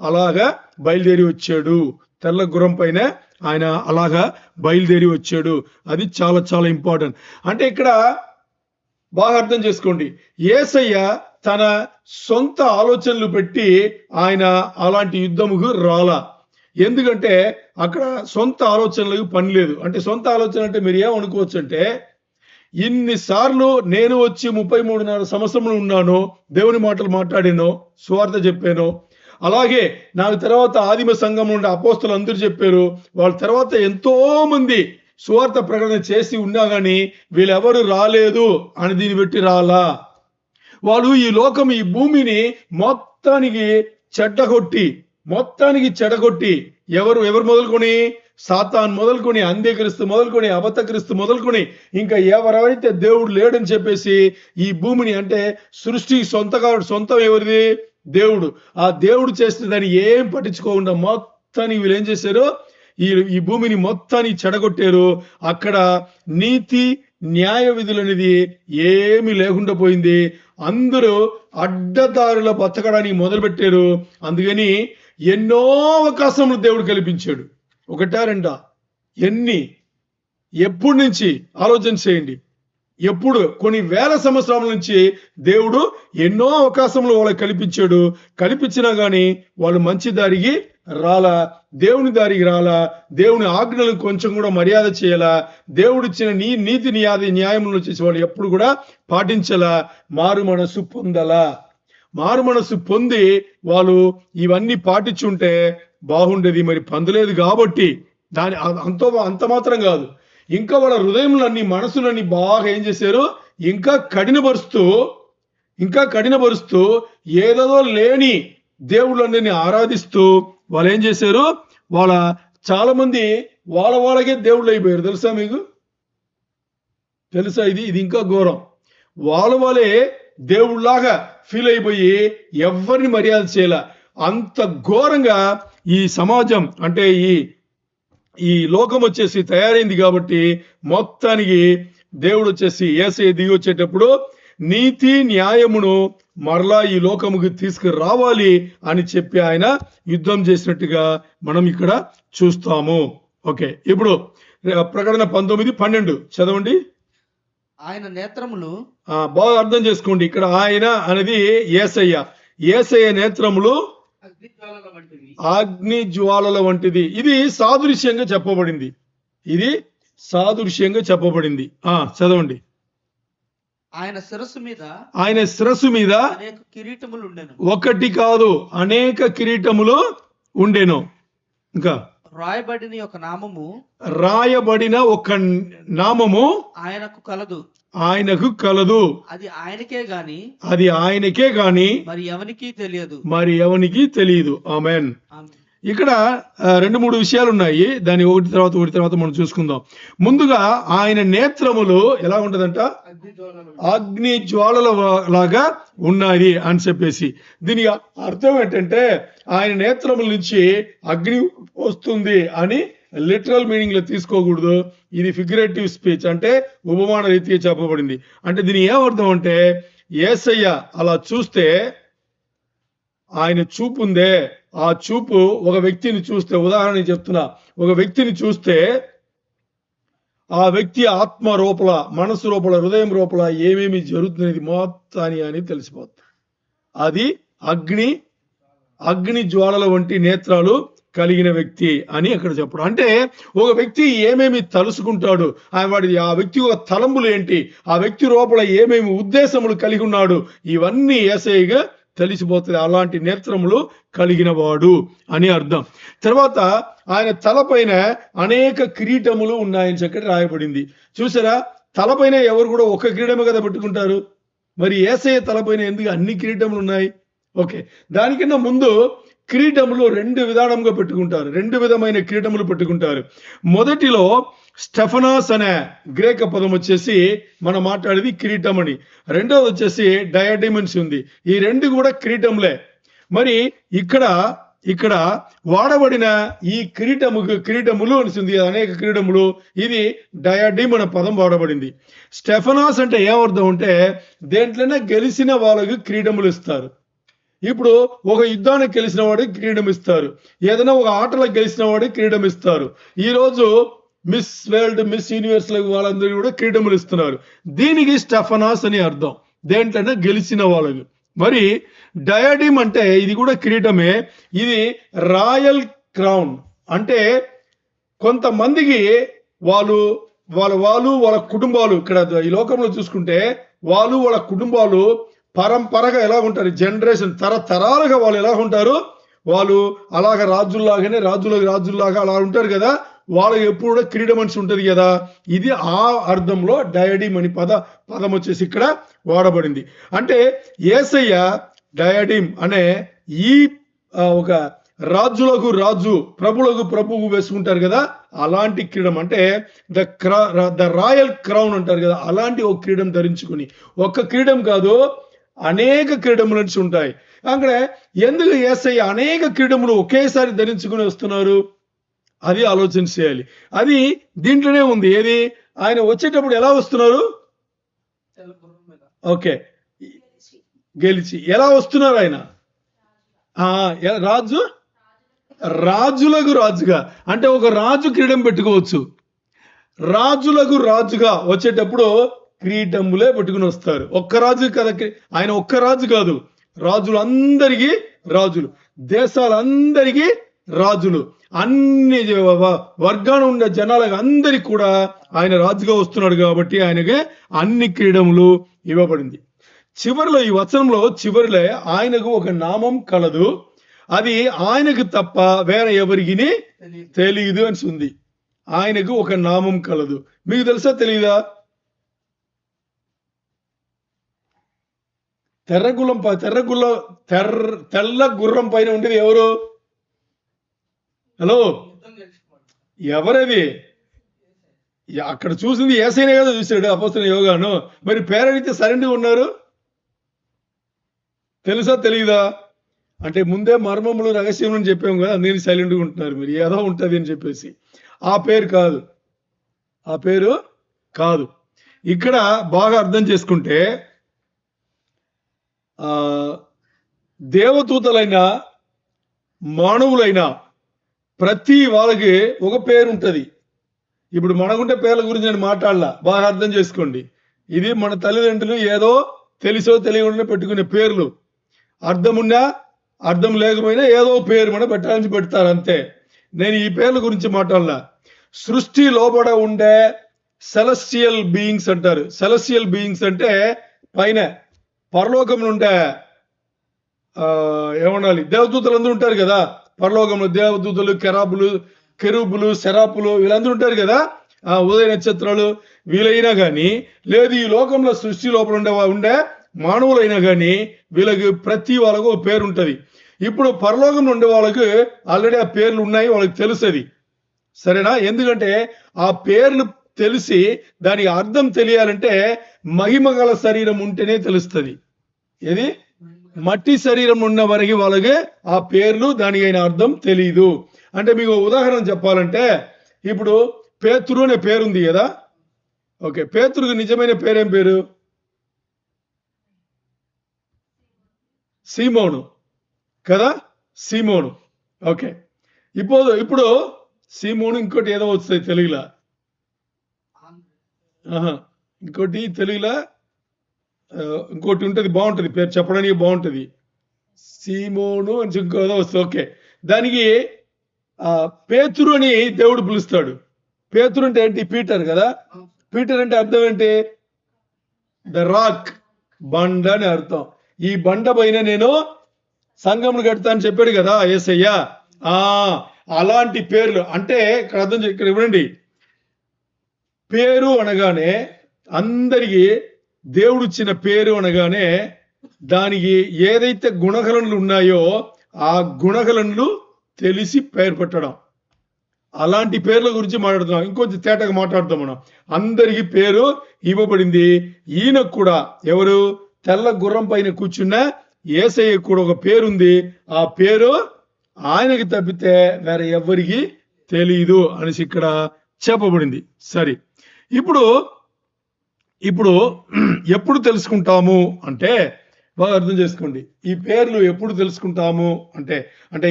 అలాగా బయలుదేరి వచ్చాడు. తెల్ల గుర్రం పైన ఆయన అలాగా బయలుదేరి వచ్చాడు. అది చాలా చాలా ఇంపార్టెంట్. అంటే ఇక్కడ బాగా అర్థం చేసుకోండి, యేసయ్య తన సొంత ఆలోచనలు పెట్టి ఆయన అలాంటి యుద్ధముకు రాలా. ఎందుకంటే అక్కడ సొంత ఆలోచనలకు పని లేదు. అంటే సొంత ఆలోచన అంటే మీరు ఏమనుకోవచ్చు అంటే, ఇన్నిసార్లు నేను వచ్చి 33.5 సంవత్సరంలో ఉన్నాను, దేవుని మాటలు మాట్లాడాను, సువార్త చెప్పాను. అలాగే నాకు తర్వాత ఆదిమ సంఘం నుండి అపోస్తలు అందరూ చెప్పారు. వాళ్ళ తర్వాత ఎంతో మంది సువార్త ప్రకటన చేసి ఉన్నా కానీ వీళ్ళెవరు రాలేదు అని దీన్ని పెట్టి రాలా. వాళ్ళు ఈ లోకం, ఈ భూమిని మొత్తానికి చెడగొట్టి ఎవరు మొదలుకొని, సాతాన్ మొదలుకొని, అంత్యక్రీస్తు మొదలుకొని, అబద్ధక్రీస్తు మొదలుకొని, ఇంకా ఎవరైతే దేవుడు లేడని చెప్పేసి ఈ భూమిని, అంటే సృష్టి సొంతం ఎవరిది? దేవుడు. ఆ దేవుడు చేసిన దాన్ని ఏం పట్టించుకోకుండా మొత్తానికి వీళ్ళు ఏం చేశారు? ఈ భూమిని మొత్తాన్ని చెడగొట్టారు. అక్కడ నీతి న్యాయ విధులు అనేది ఏమీ లేకుండా పోయింది. అందరూ అడ్డదారుల బతకడానికి మొదలుపెట్టారు. అందుకని ఎన్నో అవకాశములు దేవుడు కల్పించాడు. ఒకటా రెండా? ఎప్పటి నుంచి ఆలోచన చేయండి. ఎప్పుడు కొన్ని వేల సంవత్సరాల నుంచి దేవుడు ఎన్నో అవకాశములు వాళ్ళకి కల్పించినా గాని వాళ్ళు మంచి దారికి రాలా, దేవుని దారికి రాలా, దేవుని ఆజ్ఞలను కొంచెం కూడా మర్యాద చేయాలా, దేవుడిచ్చిన నీతి న్యాయములను వచ్చేసి వాళ్ళు ఎప్పుడు కూడా పాటించాలా, మారు మనసు పొంది వాళ్ళు ఇవన్నీ పాటించుంటే బాగుండేది. మరి పొందలేదు కాబట్టి అంత మాత్రం కాదు, ఇంకా వాళ్ళ హృదయములన్నీ, మనసులన్నీ బాగా ఏం చేశారు? ఇంకా కఠినపరుస్తూ ఏదో లేని దేవుళ్ళని ఆరాధిస్తూ వాళ్ళు ఏం చేశారు? చాలా మంది వాళ్ళకే దేవుళ్ళు అయిపోయారు. తెలుసా మీకు? ఇది ఇంకా ఘోరం. వాళ్ళే దేవుళ్ళలాగా ఫీల్ అయిపోయి ఎవరిని మర్యాద చేయాల. అంత ఘోరంగా ఈ సమాజం, అంటే ఈ లోకం వచ్చేసి తయారైంది. కాబట్టి మొత్తానికి దేవుడు వచ్చేసి యేసయ్య దిగి వచ్చేటప్పుడు నీతి న్యాయమును మరలా ఈ లోకముకి తీసుకురావాలి అని చెప్పి ఆయన యుద్ధం చేసినట్టుగా మనం ఇక్కడ చూస్తాము. ఓకే, ఇప్పుడు ప్రకటన 19:12 చదవండి. ఆయన నేత్రములు, బాగా అర్థం చేసుకోండి. ఇక్కడ ఆయన అనేది యేసయ్య నేత్రములు అగ్ని జ్వాలల వంటిది. ఇది సాదృశ్యంగా చెప్పబడింది. చదవండి. ఆయన శిరస్సు మీద అనేక కిరీటములు ఉండెను. ఒకటి కాదు, అనేక కిరీటములు ఉండెను. ఇంకా రాయబడిన ఒక నామము ఆయనకు కలదు. అది ఆయనకే గాని మరి ఎవనికి తెలియదు. ఆమేన్. ఇక్కడ 2-3 విషయాలు ఉన్నాయి. దాని ఒకటి తర్వాత మనం చూసుకుందాం. ముందుగా ఆయన నేత్రములు ఎలా ఉంటదంట? అగ్ని జ్వాలల లాగా ఉన్నాయి అని చెప్పేసి. దీని అర్థం ఏంటంటే ఆయన నేత్రముల నుంచి అగ్ని వస్తుంది అని లిటరల్ మీనింగ్ లో తీసుకోకూడదు. ఇది ఫిగరేటివ్ స్పీచ్, అంటే ఉపమాన రీతిగా చెప్పబడింది. అంటే దీని ఏమర్థం అంటే, యేసయ్య అలా చూస్తే, ఆయన చూపు ఉందే, ఆ చూపు ఒక వ్యక్తిని చూస్తే, ఉదాహరణ చెప్తున్నా, ఒక వ్యక్తిని చూస్తే ఆ వ్యక్తి ఆత్మ రూపల, మనసు రూపల, హృదయం రూపల ఏమేమి జరుగుతున్నది మొత్తాన్ని అని తెలిసిపోతుంది. అది అగ్ని జ్వాలల వంటి నేత్రాలు కలిగిన వ్యక్తి అని అక్కడ చెప్పడం. అంటే ఒక వ్యక్తి ఏమేమి తలుసుకుంటాడు, ఆ వ్యక్తి యొక్క తలంపులు ఏంటి, ఆ వ్యక్తి లోపల ఏమేమి ఉద్దేశములు కలిగి ఉన్నాడు, ఇవన్నీ యేసయ్యగా తెలిసిపోతుంది. అలాంటి నేత్రములు కలిగిన వాడు అని అర్థం. తర్వాత ఆయన తలపైన అనేక కిరీటములు ఉన్నాయని చక్కటి రాయబడింది. చూసారా, తలపైన ఎవరు కూడా ఒక కిరీటమే కదా పెట్టుకుంటారు, మరి యేసయ్య తలపైన ఎందుకు అన్ని కిరీటములు ఉన్నాయి? ఓకే, దానికన్నా ముందు కిరీటములు రెండు విధానంగా పెట్టుకుంటారు, రెండు విధమైన కిరీటములు పెట్టుకుంటారు. మొదటిలో స్టెఫనాస్ అనే గ్రేక పదం వచ్చేసి మనం మాట్లాడేది కిరీటం అని, రెండోది వచ్చేసి డయాడిమన్స్ ఉంది. ఈ రెండు కూడా కిరీటములే. మరి ఇక్కడ వాడబడిన ఈ కిరీటములు అనిసింది, అనేక కిరీటములు, ఇది డయాడిమ్ అనే పదం వాడబడింది. స్టెఫనాస్ అంటే ఏమర్థం అంటే, దేంట్లోనే గెలిచిన వాళ్ళకి కిరీటములు ఇస్తారు. ఇప్పుడు ఒక యుద్ధానికి గెలిచిన వాడికి కిరీటం ఇస్తారు, ఏదైనా ఒక ఆటలకు గెలిచిన వాడికి కిరీటం ఇస్తారు. ఈరోజు మిస్ వరల్డ్, మిస్ యూనివర్స్ వాళ్ళందరూ కూడా కిరీటములు ఇస్తున్నారు. దీనికి స్టెఫనాస్ అని అర్థం, దేంట్లోనే గెలిచిన వాళ్ళకి. మరి డయాడిమ్ అంటే ఇది కూడా కిరీటమే, ఇది రాయల్ క్రౌన్. అంటే కొంతమందికి వాళ్ళ కుటుంబాలు, ఇక్కడ ఈ లోకంలో చూసుకుంటే వాళ్ళ కుటుంబాలు పరంపరగా ఎలా ఉంటారు, జనరేషన్ తరతరాలుగా వాళ్ళు ఎలా ఉంటారు, వాళ్ళు అలాగ రాజుల్లాగా అలా ఉంటారు కదా, వాళ్ళకి ఎప్పుడు కూడా కిరీటం మనిషి ఉంటుంది కదా. ఇది ఆ అర్థంలో డయాడిమ్ అని పదం వచ్చేసి ఇక్కడ వాడబడింది. అంటే యేసయ్య డయాడిమ్ అనే ఈ ఒక రాజులకు రాజు, ప్రభులకు ప్రభువు వేసుకుంటారు కదా, అలాంటి కిరీటం, అంటే ద రాయల్ క్రౌన్ అంటారు కదా, అలాంటి ఒక కిరీటం ధరించుకుని, ఒక్క కిరీటం కాదు అనేక కిరీటములు నుంచి ఉంటాయి. అక్కడ ఎందుకు యేసయ్య అనేక కిరీటములు ఒకేసారి ధరించుకుని వస్తున్నారు, అది ఆలోచన చేయాలి. అది దీంట్లోనే ఉంది. ఏది, ఆయన వచ్చేటప్పుడు ఎలా వస్తున్నారు? ఓకే, గెలిచి ఎలా వస్తున్నారు ఆయన? రాజులకు రాజుగా, అంటే ఒక రాజు కిరీటం పెట్టుకోవచ్చు. రాజులకు రాజుగా వచ్చేటప్పుడు కిరీటములే పెట్టుకుని వస్తారు. ఒక్క రాజు కదా, ఆయన ఒక్క రాజు కాదు, రాజులందరికీ రాజులు, దేశాలందరికీ రాజులు, అన్ని వర్గాన ఉండే జనాలకు అందరికి కూడా ఆయన రాజుగా వస్తున్నాడు కాబట్టి ఆయనకి అన్ని కిరీటములు ఇవ్వబడింది. చివరిలో ఈ వచనంలో చివరిలో ఆయనకు ఒక నామం కలదు, అది ఆయనకు తప్ప వేరే ఎవరికి తెలియదు అని ఉంది. ఆయనకు ఒక నామం కలదు. మీకు తెలుసా తెలియదా? తెల్ల గుర్రం పైన ఉండేది ఎవరు? హలో, ఎవరది? అక్కడ చూసింది యేసయ్యనే కదా చూశాడు అపోస్తలుడైన యోహాను. మరి పేరైతే సరైనగా ఉన్నారు, తెలుసా తెలియదా? అంటే ముందే మర్మములు రహస్యం అని చెప్పాము కదా, నేను సైలెంట్గా ఉంటున్నారు మీరు, ఏదో ఉంటుంది అని చెప్పేసి. ఆ పేరు కాదు. ఇక్కడ బాగా అర్థం చేసుకుంటే దేవదూతలైన మానవులైన ప్రతి వాళ్ళకి ఒక పేరు ఉంటుంది. ఇప్పుడు మనకుంటే పేర్ల గురించి నేను మాట్లాడలా, బాగా అర్థం చేసుకోండి. ఇది మన తల్లిదండ్రులు ఏదో తెలిసో తెలియకుండా పెట్టుకునే పేర్లు, అర్థమున్నా అర్థం లేకపోయినా ఏదో పేరు మనం పెట్టాలని పెడతారు అంతే. నేను ఈ పేర్ల గురించి మాట్లాడలా. సృష్టి లోపల ఉండే సెలెస్టియల్ బీయింగ్స్ అంటారు. సెలెస్టియల్ బీయింగ్స్ అంటే పైన పరలోకంలో ఉండే ఏమనాలి, దేవదూతలు అందరూ ఉంటారు కదా పరలోకంలో. దేవదూతలు, కెరూబులు, సెరాపులు వీళ్ళందరూ ఉంటారు కదా, ఉదయ నక్షత్రాలు. వీళ్ళైనా కానీ లేదు ఈ లోకంలో సృష్టి లోపల ఉండే మానవులైనా కానీ వీళ్ళకి ప్రతి వాళ్ళకు ఒక పేరు ఉంటుంది. ఇప్పుడు పరలోకంలో ఉండే వాళ్ళకి ఆల్రెడీ ఆ పేర్లు ఉన్నాయి, వాళ్ళకి తెలుస్తుంది, సరేనా? ఎందుకంటే ఆ పేర్లు తెలిసి దానికి అర్థం తెలియాలంటే మహిమ గల శరీరం ఉంటేనే తెలుస్తుంది. ఏది, మట్టి శరీరం ఉన్న వరకు వాళ్ళకి ఆ పేర్లు దానికి అయిన అర్థం తెలియదు. అంటే మీకు ఉదాహరణ చెప్పాలంటే, ఇప్పుడు పేతురు అనే పేరు ఉంది కదా. ఓకే, పేతురుకు నిజమైన పేరేం పేరు? సీమోను కదా, సీమోను. ఓకే, ఇప్పుడు సీమోను ఇంకోటి ఏదో వస్తుంది తెలుగులో. ఇంకోటి తెలుగులో ఇంకోటి ఉంటుంది, బాగుంటుంది పేరు, చెప్పడానికి బాగుంటుంది. సీమోను అని ఇంకోదో వస్తుంది. ఓకే, దానికి పేతురు అని దేవుడు పిలుస్తాడు. పేతురు అంటే ఏంటి? పీటర్ కదా. పీటర్ అంటే అర్థం ఏంటి? ద రాక్, బండ అని అర్థం. ఈ బండ పైన నేను సంఘమును కడతా అని చెప్పాడు కదా యేసయ్య. అలాంటి పేర్లు అంటే ఇక్కడ అర్థం, ఇక్కడ ఇవ్వండి. పేరు అనగానే అందరికీ దేవుడు ఇచ్చిన పేరు అనగానే దానికి ఏదైతే గుణగణనలు ఉన్నాయో ఆ గుణగణనలు తెలిసి పేరు పెట్టడం. అలాంటి పేర్ల గురించి మాట్లాడుతున్నాం. ఇంకొంచెం తేటగా మాట్లాడుతాం మనం. అందరికీ పేరు ఇవ్వబడింది. ఈయనకు కూడా, ఎవరు? తెల్ల గుర్రం పైన కూర్చున్న యేసయ్య కూడా ఒక పేరుంది. ఆ పేరు ఆయనకి తప్పితే వేరే ఎవరికి తెలియదు అనేసి ఇక్కడ చెప్పబడింది. సరే, ఇప్పుడు ఎప్పుడు తెలుసుకుంటాము అంటే బాగా అర్థం చేసుకోండి. ఈ పేర్లు ఎప్పుడు తెలుసుకుంటాము అంటే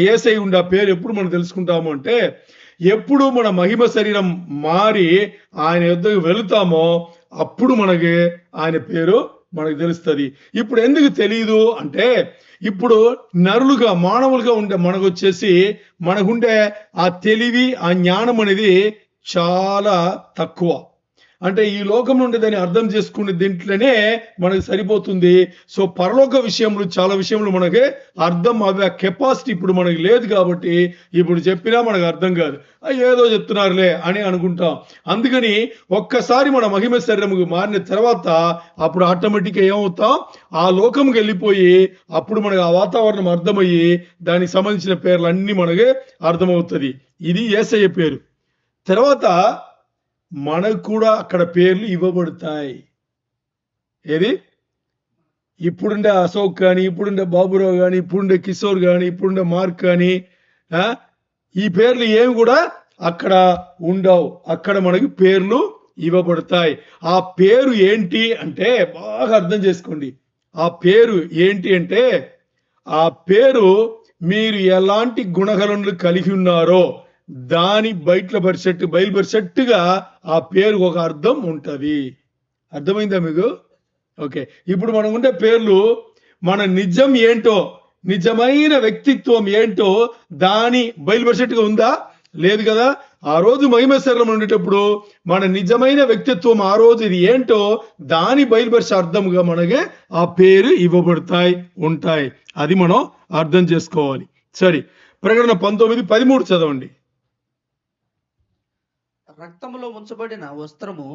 యేసయ్య ఉండే ఆ పేరు ఎప్పుడు మనం తెలుసుకుంటాము అంటే, ఎప్పుడు మన మహిమ శరీరం మారి ఆయన యొద్దకు వెళుతామో అప్పుడు మనకి ఆయన పేరు మనకు తెలుస్తుంది. ఇప్పుడు ఎందుకు తెలియదు అంటే, ఇప్పుడు నరులుగా మానవులుగా ఉండే మనకు వచ్చేసి మనకుండే ఆ తెలివి, ఆ జ్ఞానం అనేది చాలా తక్కువ. అంటే ఈ లోకం నుండి దాన్ని అర్థం చేసుకునే దీంట్లోనే మనకు సరిపోతుంది. సో పరలోక విషయంలో చాలా విషయంలో మనకి అర్థం అవ్వే కెపాసిటీ ఇప్పుడు మనకి లేదు. కాబట్టి ఇప్పుడు చెప్పినా మనకు అర్థం కాదు, ఏదో చెప్తున్నారులే అని అనుకుంటాం. అందుకని ఒక్కసారి మన మహిమ శరీరముకు మారిన తర్వాత అప్పుడు ఆటోమేటిక్గా ఏమవుతాం? ఆ లోకంకి వెళ్ళిపోయి అప్పుడు మనకు ఆ వాతావరణం అర్థమయ్యి దానికి సంబంధించిన పేర్లు అన్ని మనకి అర్థమవుతుంది. ఇది యేసయ్య పేరు. తర్వాత మనకు కూడా అక్కడ పేర్లు ఇవ్వబడతాయి. ఏది? ఇప్పుడుండే అశోక్ కానీ, ఇప్పుడుండే బాబురావు కానీ, ఇప్పుడుండే కిషోర్ కానీ, ఇప్పుడుండే మార్క్ కానీ, ఈ పేర్లు ఏమి కూడా అక్కడ ఉండవు. అక్కడ మనకి పేర్లు ఇవ్వబడతాయి. ఆ పేరు ఏంటి అంటే బాగా అర్థం చేసుకోండి. ఆ పేరు ఏంటి అంటే, ఆ పేరు మీరు ఎలాంటి గుణగణనలు కలిగి ఉన్నారో దాని బయలుపరిచేట్టుగా ఆ పేరు ఒక అర్థం ఉంటది. అర్థమైందా మీకు? ఓకే, ఇప్పుడు మనం ఉండే పేర్లు మన నిజం ఏంటో, నిజమైన వ్యక్తిత్వం ఏంటో దాని బయలుపరిచేట్టుగా ఉందా? లేదు కదా. ఆ రోజు మహిమ శరీరం ఉండేటప్పుడు మన నిజమైన వ్యక్తిత్వం ఆ రోజు ఇది ఏంటో దాని బయలుపరిచే అర్థంగా మనకి ఆ పేరు ఇవ్వబడతాయి, ఉంటాయి. అది మనం అర్థం చేసుకోవాలి. సరే, ప్రకటన 19:13 చదవండి. రక్తములో ముంచబడిన వస్త్రము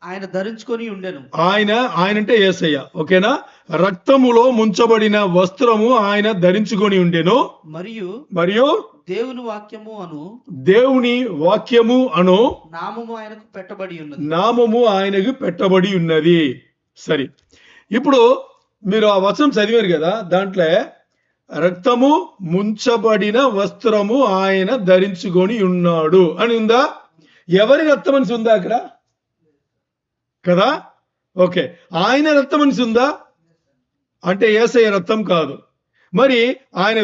ఆయన ధరించుకొని ఉండెను. ఆయన అంటే యేసయ్య. ఓకేనా? రక్తములో ముంచబడిన వస్త్రము ఆయన ధరించుకొని ఉండెను. మరియు దేవుని వాక్యము అను నామము ఆయనకు పెట్టబడి ఉన్నది. సరే, ఇప్పుడు మీరు ఆ వచనం చదివారు కదా, దాంట్లో రక్తము ముంచబడిన వస్త్రము ఆయన ధరించుకొని ఉన్నాడు అని ఉందా? ఎవరి రక్తం అని ఉందా అక్కడ కదా? ఓకే, ఆయన రక్తం అని ఉందా అంటే యేసయ్య రక్తం కాదు. మరి ఆయన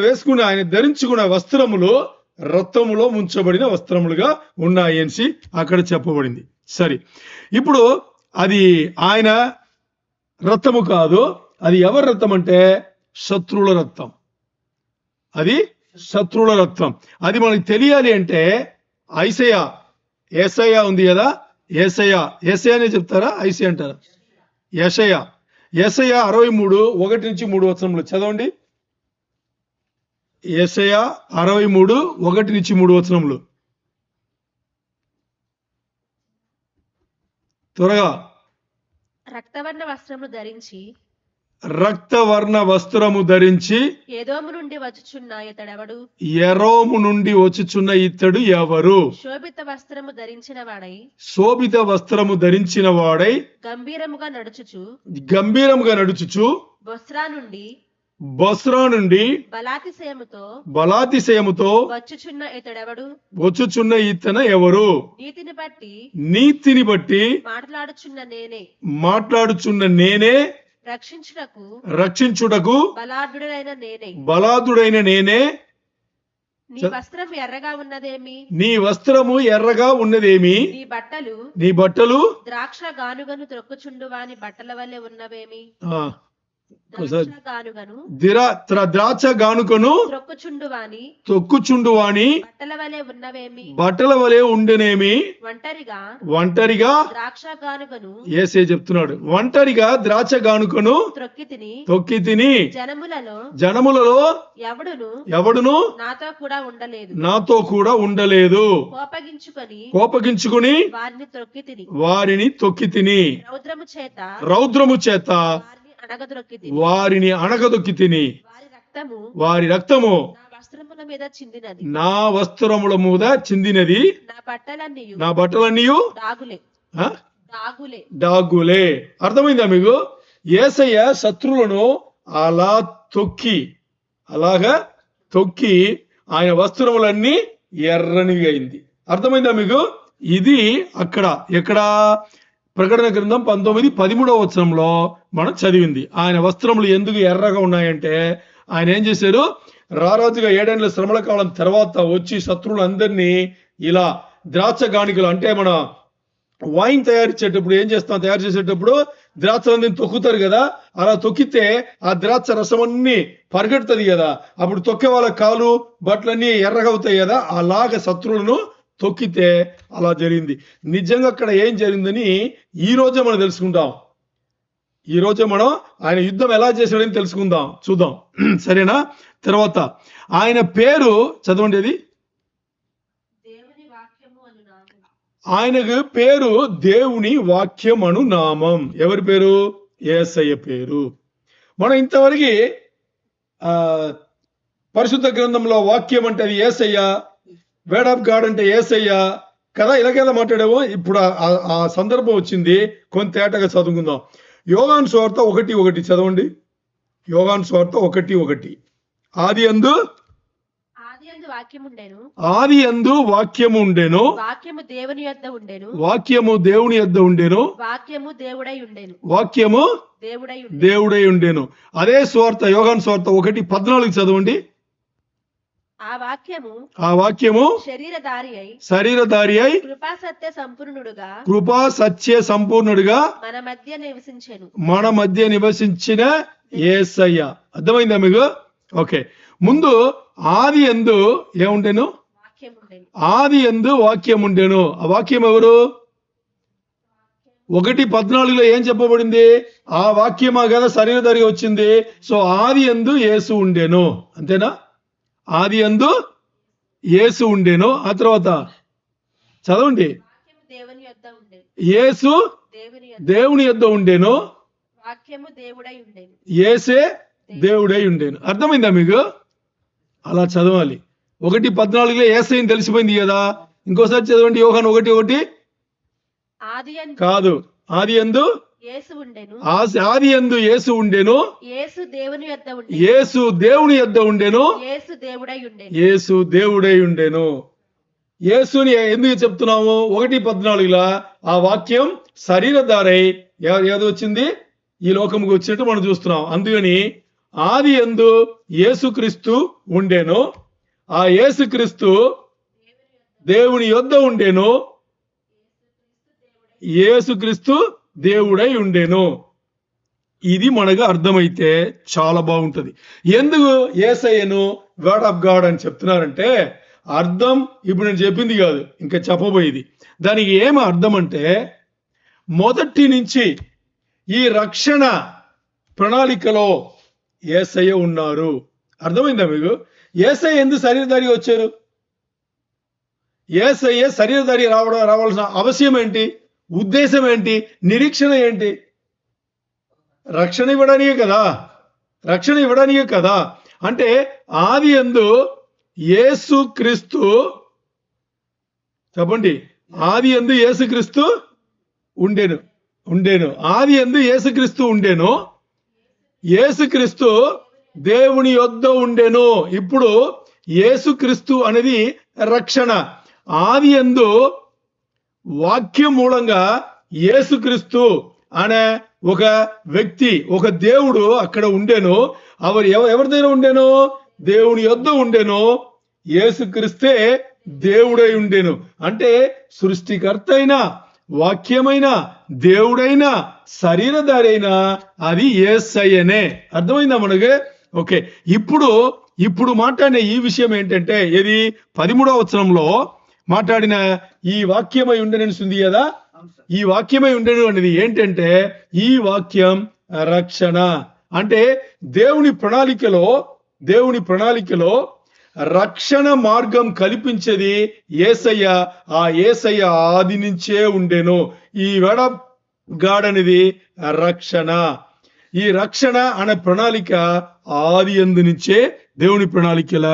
ధరించుకున్న వస్త్రములు రక్తములో ముంచబడిన వస్త్రములుగా ఉన్నాయి అని అక్కడ చెప్పబడింది. సరే, ఇప్పుడు అది ఆయన రక్తము కాదు. అది ఎవరి రక్తం అంటే శత్రువుల రక్తం. అది శత్రువుల రక్తం. అది మనకి తెలియాలి అంటే యేసయ్య ఉంది కదా, యేసయ్య అనే చెప్తారా, ఐసయ్య అంటారా? యెషయా 63:1-3 వచనములు చదవండి. యెషయా 63:1-3 వచనములు త్వరగా. రక్తవర్ణ వస్త్రము ధరించి ఎదోము నుండి వచ్చుచున్న ఇతడు ఎవరు? శోభిత వస్త్రము ధరించిన వాడై గంభీరముగా నడుచుచు బొస్రా నుండి బలాతిశయముతో వచ్చుచున్న ఇతను ఎవరు? నీతిని బట్టి మాట్లాడుచున్న నేనే, రక్షించుటకు బలాఢ్యుడైన నేనే. నీ వస్త్రము ఎర్రగా ఉన్నదేమి? నీ వస్త్రము ఎర్రగా ఉన్నదేమి? నీ బట్టలు ద్రాక్ష గానుగను త్రొక్కుచుండువాని బట్టల వలె ఉన్నవేమి? ద్రాక్ష గానుకను తొక్కుచుండువాని బట్టల వలె ఉండనేమి? ఒంటరిగా యేసే చెప్తున్నాడు, ఒంటరిగా ద్రాక్ష గానుకను తొక్కి తిని జనములలో ఎవడును నాతో కూడా ఉండలేదు. కోపగించుకుని వారిని తొక్కి తిని రౌద్రము చేత వారిని అణగదొక్కి తిని వారి రక్తము నా వస్త్రముల మీద చిందినది. నా బట్టలన్నీ డాగులే. అర్థమైందా మీకు? యేసయ్య శత్రువులను అలాగా తొక్కి ఆయన వస్త్రములన్నీ ఎర్రనిగా అయింది. అర్థమైందా మీకు? ఇది ఎక్కడ ప్రకటన గ్రంథం 19:13 మనం చదివింది. ఆయన వస్త్రములు ఎందుకు ఎర్రగా ఉన్నాయంటే, ఆయన ఏం చేశారు? రారాజుగా 7 ఏళ్ల శ్రమల కాలం తర్వాత వచ్చి శత్రువులందరినీ ఇలా ద్రాక్ష గానికలు, అంటే మన వైన్ తయారు చేసేటప్పుడు ద్రాక్షలన్నీ తొక్కుతారు కదా, అలా తొక్కితే ఆ ద్రాక్ష రసం అన్ని పరిగెడుతుంది కదా, అప్పుడు తొక్కే వాళ్ళ కాలు బట్టలన్నీ ఎర్రగా అవుతాయి కదా, అలాగ శత్రువులను తొక్కితే అలా జరిగింది. నిజంగా అక్కడ ఏం జరిగిందని ఈ రోజే మనం తెలుసుకుంటాం. ఈ రోజే మనం ఆయన యుద్ధం ఎలా చేశాడని తెలుసుకుందాం, చూద్దాం. సరేనా? తర్వాత ఆయన పేరు చదవండి. అది ఆయనకు పేరు దేవుని వాక్యం అను నామం. ఎవరి పేరు? యేసయ్య పేరు. మనం ఇంతవరకు పరిశుద్ధ గ్రంథంలో వాక్యం అంటే అది యేసయ్య, వేర్డ్ ఆఫ్ గాడ్ అంటే యేసయ్య కదా, ఇలాగేలా మాట్లాడామో. ఇప్పుడు ఆ సందర్భం వచ్చింది, కొంత తేటగా చదువుకుందాం. యోహాను సువార్త 1:1 చదవండి. యోహాను సువార్త 1:1. ఆది యందు వాక్యము ఉండెను, వాక్యము దేవుని యొద్ద ఉండెను, వాక్యము దేవుని యొద్ద ఉండెను, వాక్యము దేవుడై ఉండెను, వాక్యము దేవుడై ఉండెను. అదే సువార్త యోహాను సువార్త 1:14 చదవండి. ఆ వాక్యము శరీరధారి అయి కృపా సత్య సంపూర్ణుడుగా మన మధ్య నివసించిన యేసయ్య. అర్థమైందా మీకు? ఓకే. ముందు ఆది యందు ఏముండెను? ఆది యందు వాక్యం ఉండెను. ఆ వాక్యం ఎవరు? 1:14 ఏం చెప్పబడింది? ఆ వాక్యమా కదా శరీరధారిగా వచ్చింది. సో ఆది యందు యేసు ఉండెను. అంతేనా? ఆది యందు యేసు ఉండెను. ఆ తర్వాత చదవండి. యేసు దేవుని యొద్ద ఉండెను, యేసే దేవుడై ఉండెను. అర్థమైందా మీకు? అలా చదవాలి. 1:14 యేసయ్యని తెలిసిపోయింది కదా. ఇంకోసారి చదవండి. యోహాను 1:1 కాదు, ఆది యందు ఆది యందు యేసు ఉండెను, యేసు దేవుని యొద్ద ఉండెను, యేసు దేవుడై ఉండెను. యేసుని ఎందుకు చెప్తున్నాము? 1:14 ఆ వాక్యం శరీరధారై ఏది వచ్చింది? ఈ లోకముకు వచ్చినట్టు మనం చూస్తున్నాం. అందుకని ఆది యందు యేసుక్రీస్తు ఉండెను, ఆ యేసుక్రీస్తు దేవుని యొద్ద ఉండెను, యేసుక్రీస్తు దేవుడై ఉండెను. ఇది మనకు అర్థమైతే చాలా బాగుంటది. ఎందుకు యేసయ్యను వర్డ్ ఆఫ్ గాడ్ అని చెప్తున్నారంటే, అర్థం ఇప్పుడు నేను చెప్పింది కాదు, ఇంకా చెప్పబోయేది. దానికి ఏమి అర్థం అంటే, మొదటి నుంచి ఈ రక్షణ ప్రణాళికలో యేసయ్య ఉన్నారు. అర్థమైందా మీకు? యేసయ్య ఎందుకు శరీరధారి వచ్చారు? యేసయ్య శరీరధారి రావాల్సిన అవసరం ఏంటి? ఉద్దేశం ఏంటి? నిరీక్షణ ఏంటి? రక్షణ ఇవ్వడానికే కదా. అంటే ఆది యందు యేసుక్రీస్తు, చెప్పండి, ఆది యందు యేసుక్రీస్తు ఉండెను. ఆది యందు యేసుక్రీస్తు ఉండెను, యేసుక్రీస్తు దేవుని యొద్ద ఉండెను. ఇప్పుడు యేసుక్రీస్తు అనేది రక్షణ. ఆది యందు వాక్యం మూలంగా యేసుక్రీస్తు అనే ఒక వ్యక్తి, ఒక దేవుడు అక్కడ ఉండెను. ఎవరి దగ్గర ఉండెను? దేవుని యొద్ద ఉండెను. యేసుక్రీస్తే దేవుడై ఉండెను. అంటే సృష్టికర్త అయినా, వాక్యమైన, దేవుడైనా, శరీరధారైనా అది యేసయ్యనే. అర్థమైందా మనకి? ఓకే. ఇప్పుడు మాట్లాడిన ఈ విషయం ఏంటంటే, ఇది 13వ వచనంలో మాట్లాడిన ఈ వాక్యమై ఉండెను ఉంది కదా, ఈ వాక్యమై ఉండెను అనేది ఏంటంటే, ఈ వాక్యం రక్షణ. అంటే దేవుని ప్రణాళికలో రక్షణ మార్గం కల్పించేది యేసయ్య. ఆ యేసయ్య ఆది నుంచే ఉండెను. ఈ వెడగాడనేది రక్షణ. ఈ రక్షణ అనే ప్రణాళిక ఆది యందు నుంచే దేవుని ప్రణాళికల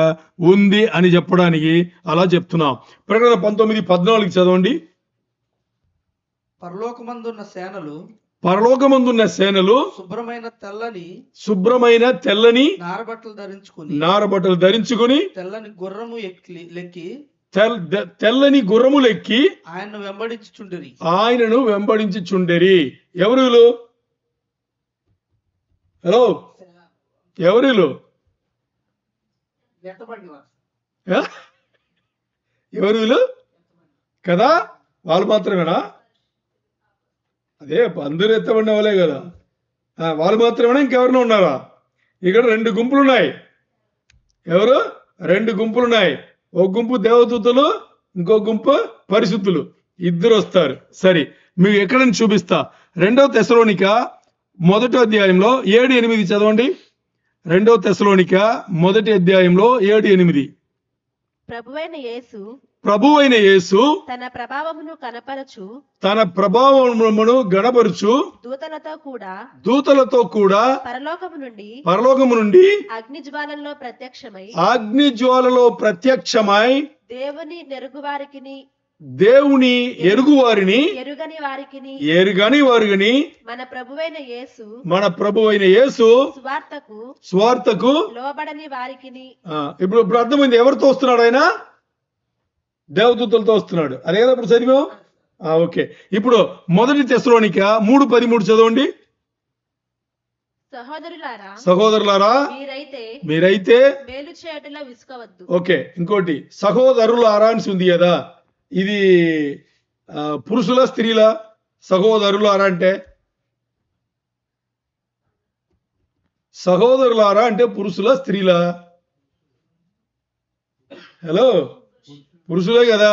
ఉంది అని చెప్పడానికి అలా చెప్తున్నాం. ప్రకటన 19:14 చదవండి. పరలోకమందున్న సేనలు శుభ్రమైన తెల్లని నారబట్టలు ధరించుకుని తెల్లని గుర్రములెక్కి ఆయనను వెంబడించుచుండిరి. ఎవరు? హలో, ఎవరు? ఎవరు కదా? వాళ్ళు మాత్రమేనా? అదే అందరూ ఎత్తబడిన వాళ్ళే కదా. వాళ్ళు మాత్రమేనా? ఇంకెవరైనా ఉన్నారా? ఇక్కడ 2 గుంపులు ఉన్నాయి. ఎవరు? 2 గుంపులు ఉన్నాయి. ఒక గుంపు దేవదూతలు, ఇంకో గుంపు పరిశుద్ధులు. ఇద్దరు వస్తారు. సరే, మీకు ఎక్కడని చూపిస్తా. 2వ తెస్సలోనిక 1వ అధ్యాయంలో 7-8 చదవండి. 2వ తెస్సలోనిక 1వ అధ్యాయంలో 7-8. ప్రభువైన యేసు తన ప్రభావమును గణపరుచు దూతలతో కూడా పరలోకము నుండి అగ్ని జ్వాలలో ప్రత్యక్షమై దేవుని ఎరుగు వారిని ఎరుగని వారిని మన ప్రభువైన యేసు స్వార్థకు లోబడని వారికి. ఇప్పుడు అర్థమైంది. ఎవరితో వస్తున్నాడు ఆయన? దేవదూతలతో వస్తున్నాడు. అదే కదా ఇప్పుడు చదివాం. ఓకే. ఇప్పుడు 1 తెస్సలోనిక 3:13 చదవండి. సహోదరులారా మీరైతే మేలు చేయటంలో విసుకవద్దు. ఓకే. ఇంకోటి సహోదరులారా అని ఉంది కదా, ఇది పురుషుల స్త్రీల? సహోదరులారా అంటే పురుషుల స్త్రీల? హలో, పురుషులే కదా.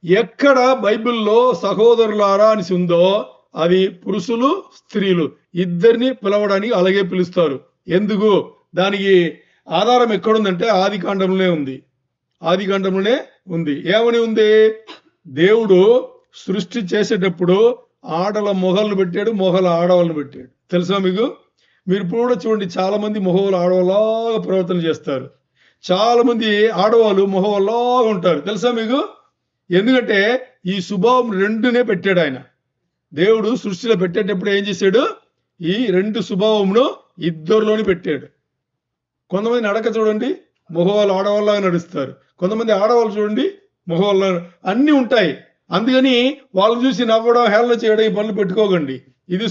ఎక్కడ బైబిల్లో సహోదరులారా అని ఉందో అది పురుషులు, స్త్రీలు ఇద్దరిని పిలవడానికి అలాగే పిలుస్తారు. ఎందుకు? దానికి ఆధారం ఎక్కడుందంటే ఆది కాండంలోనే ఉంది. ఏమని ఉంది? దేవుడు సృష్టి చేసేటప్పుడు ఆడల మొహలను పెట్టాడు, మొహల ఆడవాళ్ళను పెట్టాడు. తెలుసా మీకు? మీరు ఇప్పుడు కూడా చూడండి, చాలా మంది మొహోలు ఆడవాళ్ళలాగా ప్రవర్తన చేస్తారు. చాలా మంది ఆడవాళ్ళు మొహోల్లాగా ఉంటారు. తెలుసా మీకు? ఎందుకంటే ఈ స్వభావం 2నే పెట్టాడు ఆయన. దేవుడు సృష్టిలో పెట్టేటప్పుడు ఏం చేశాడు? ఈ 2 స్వభావంను ఇద్దరిలోని పెట్టాడు. కొంతమంది నడక చూడండి, మొహవాళ్ళు ఆడవాళ్ళలాగా నడుస్తారు. కొంతమంది ఆడవాళ్ళు చూడండి, మొహవాళ్ళ అన్నీ ఉంటాయి. అందుకని వాళ్ళని చూసి నవ్వడం, హేళన చేయడం ఈ పనులు పెట్టుకోకండి. ఇది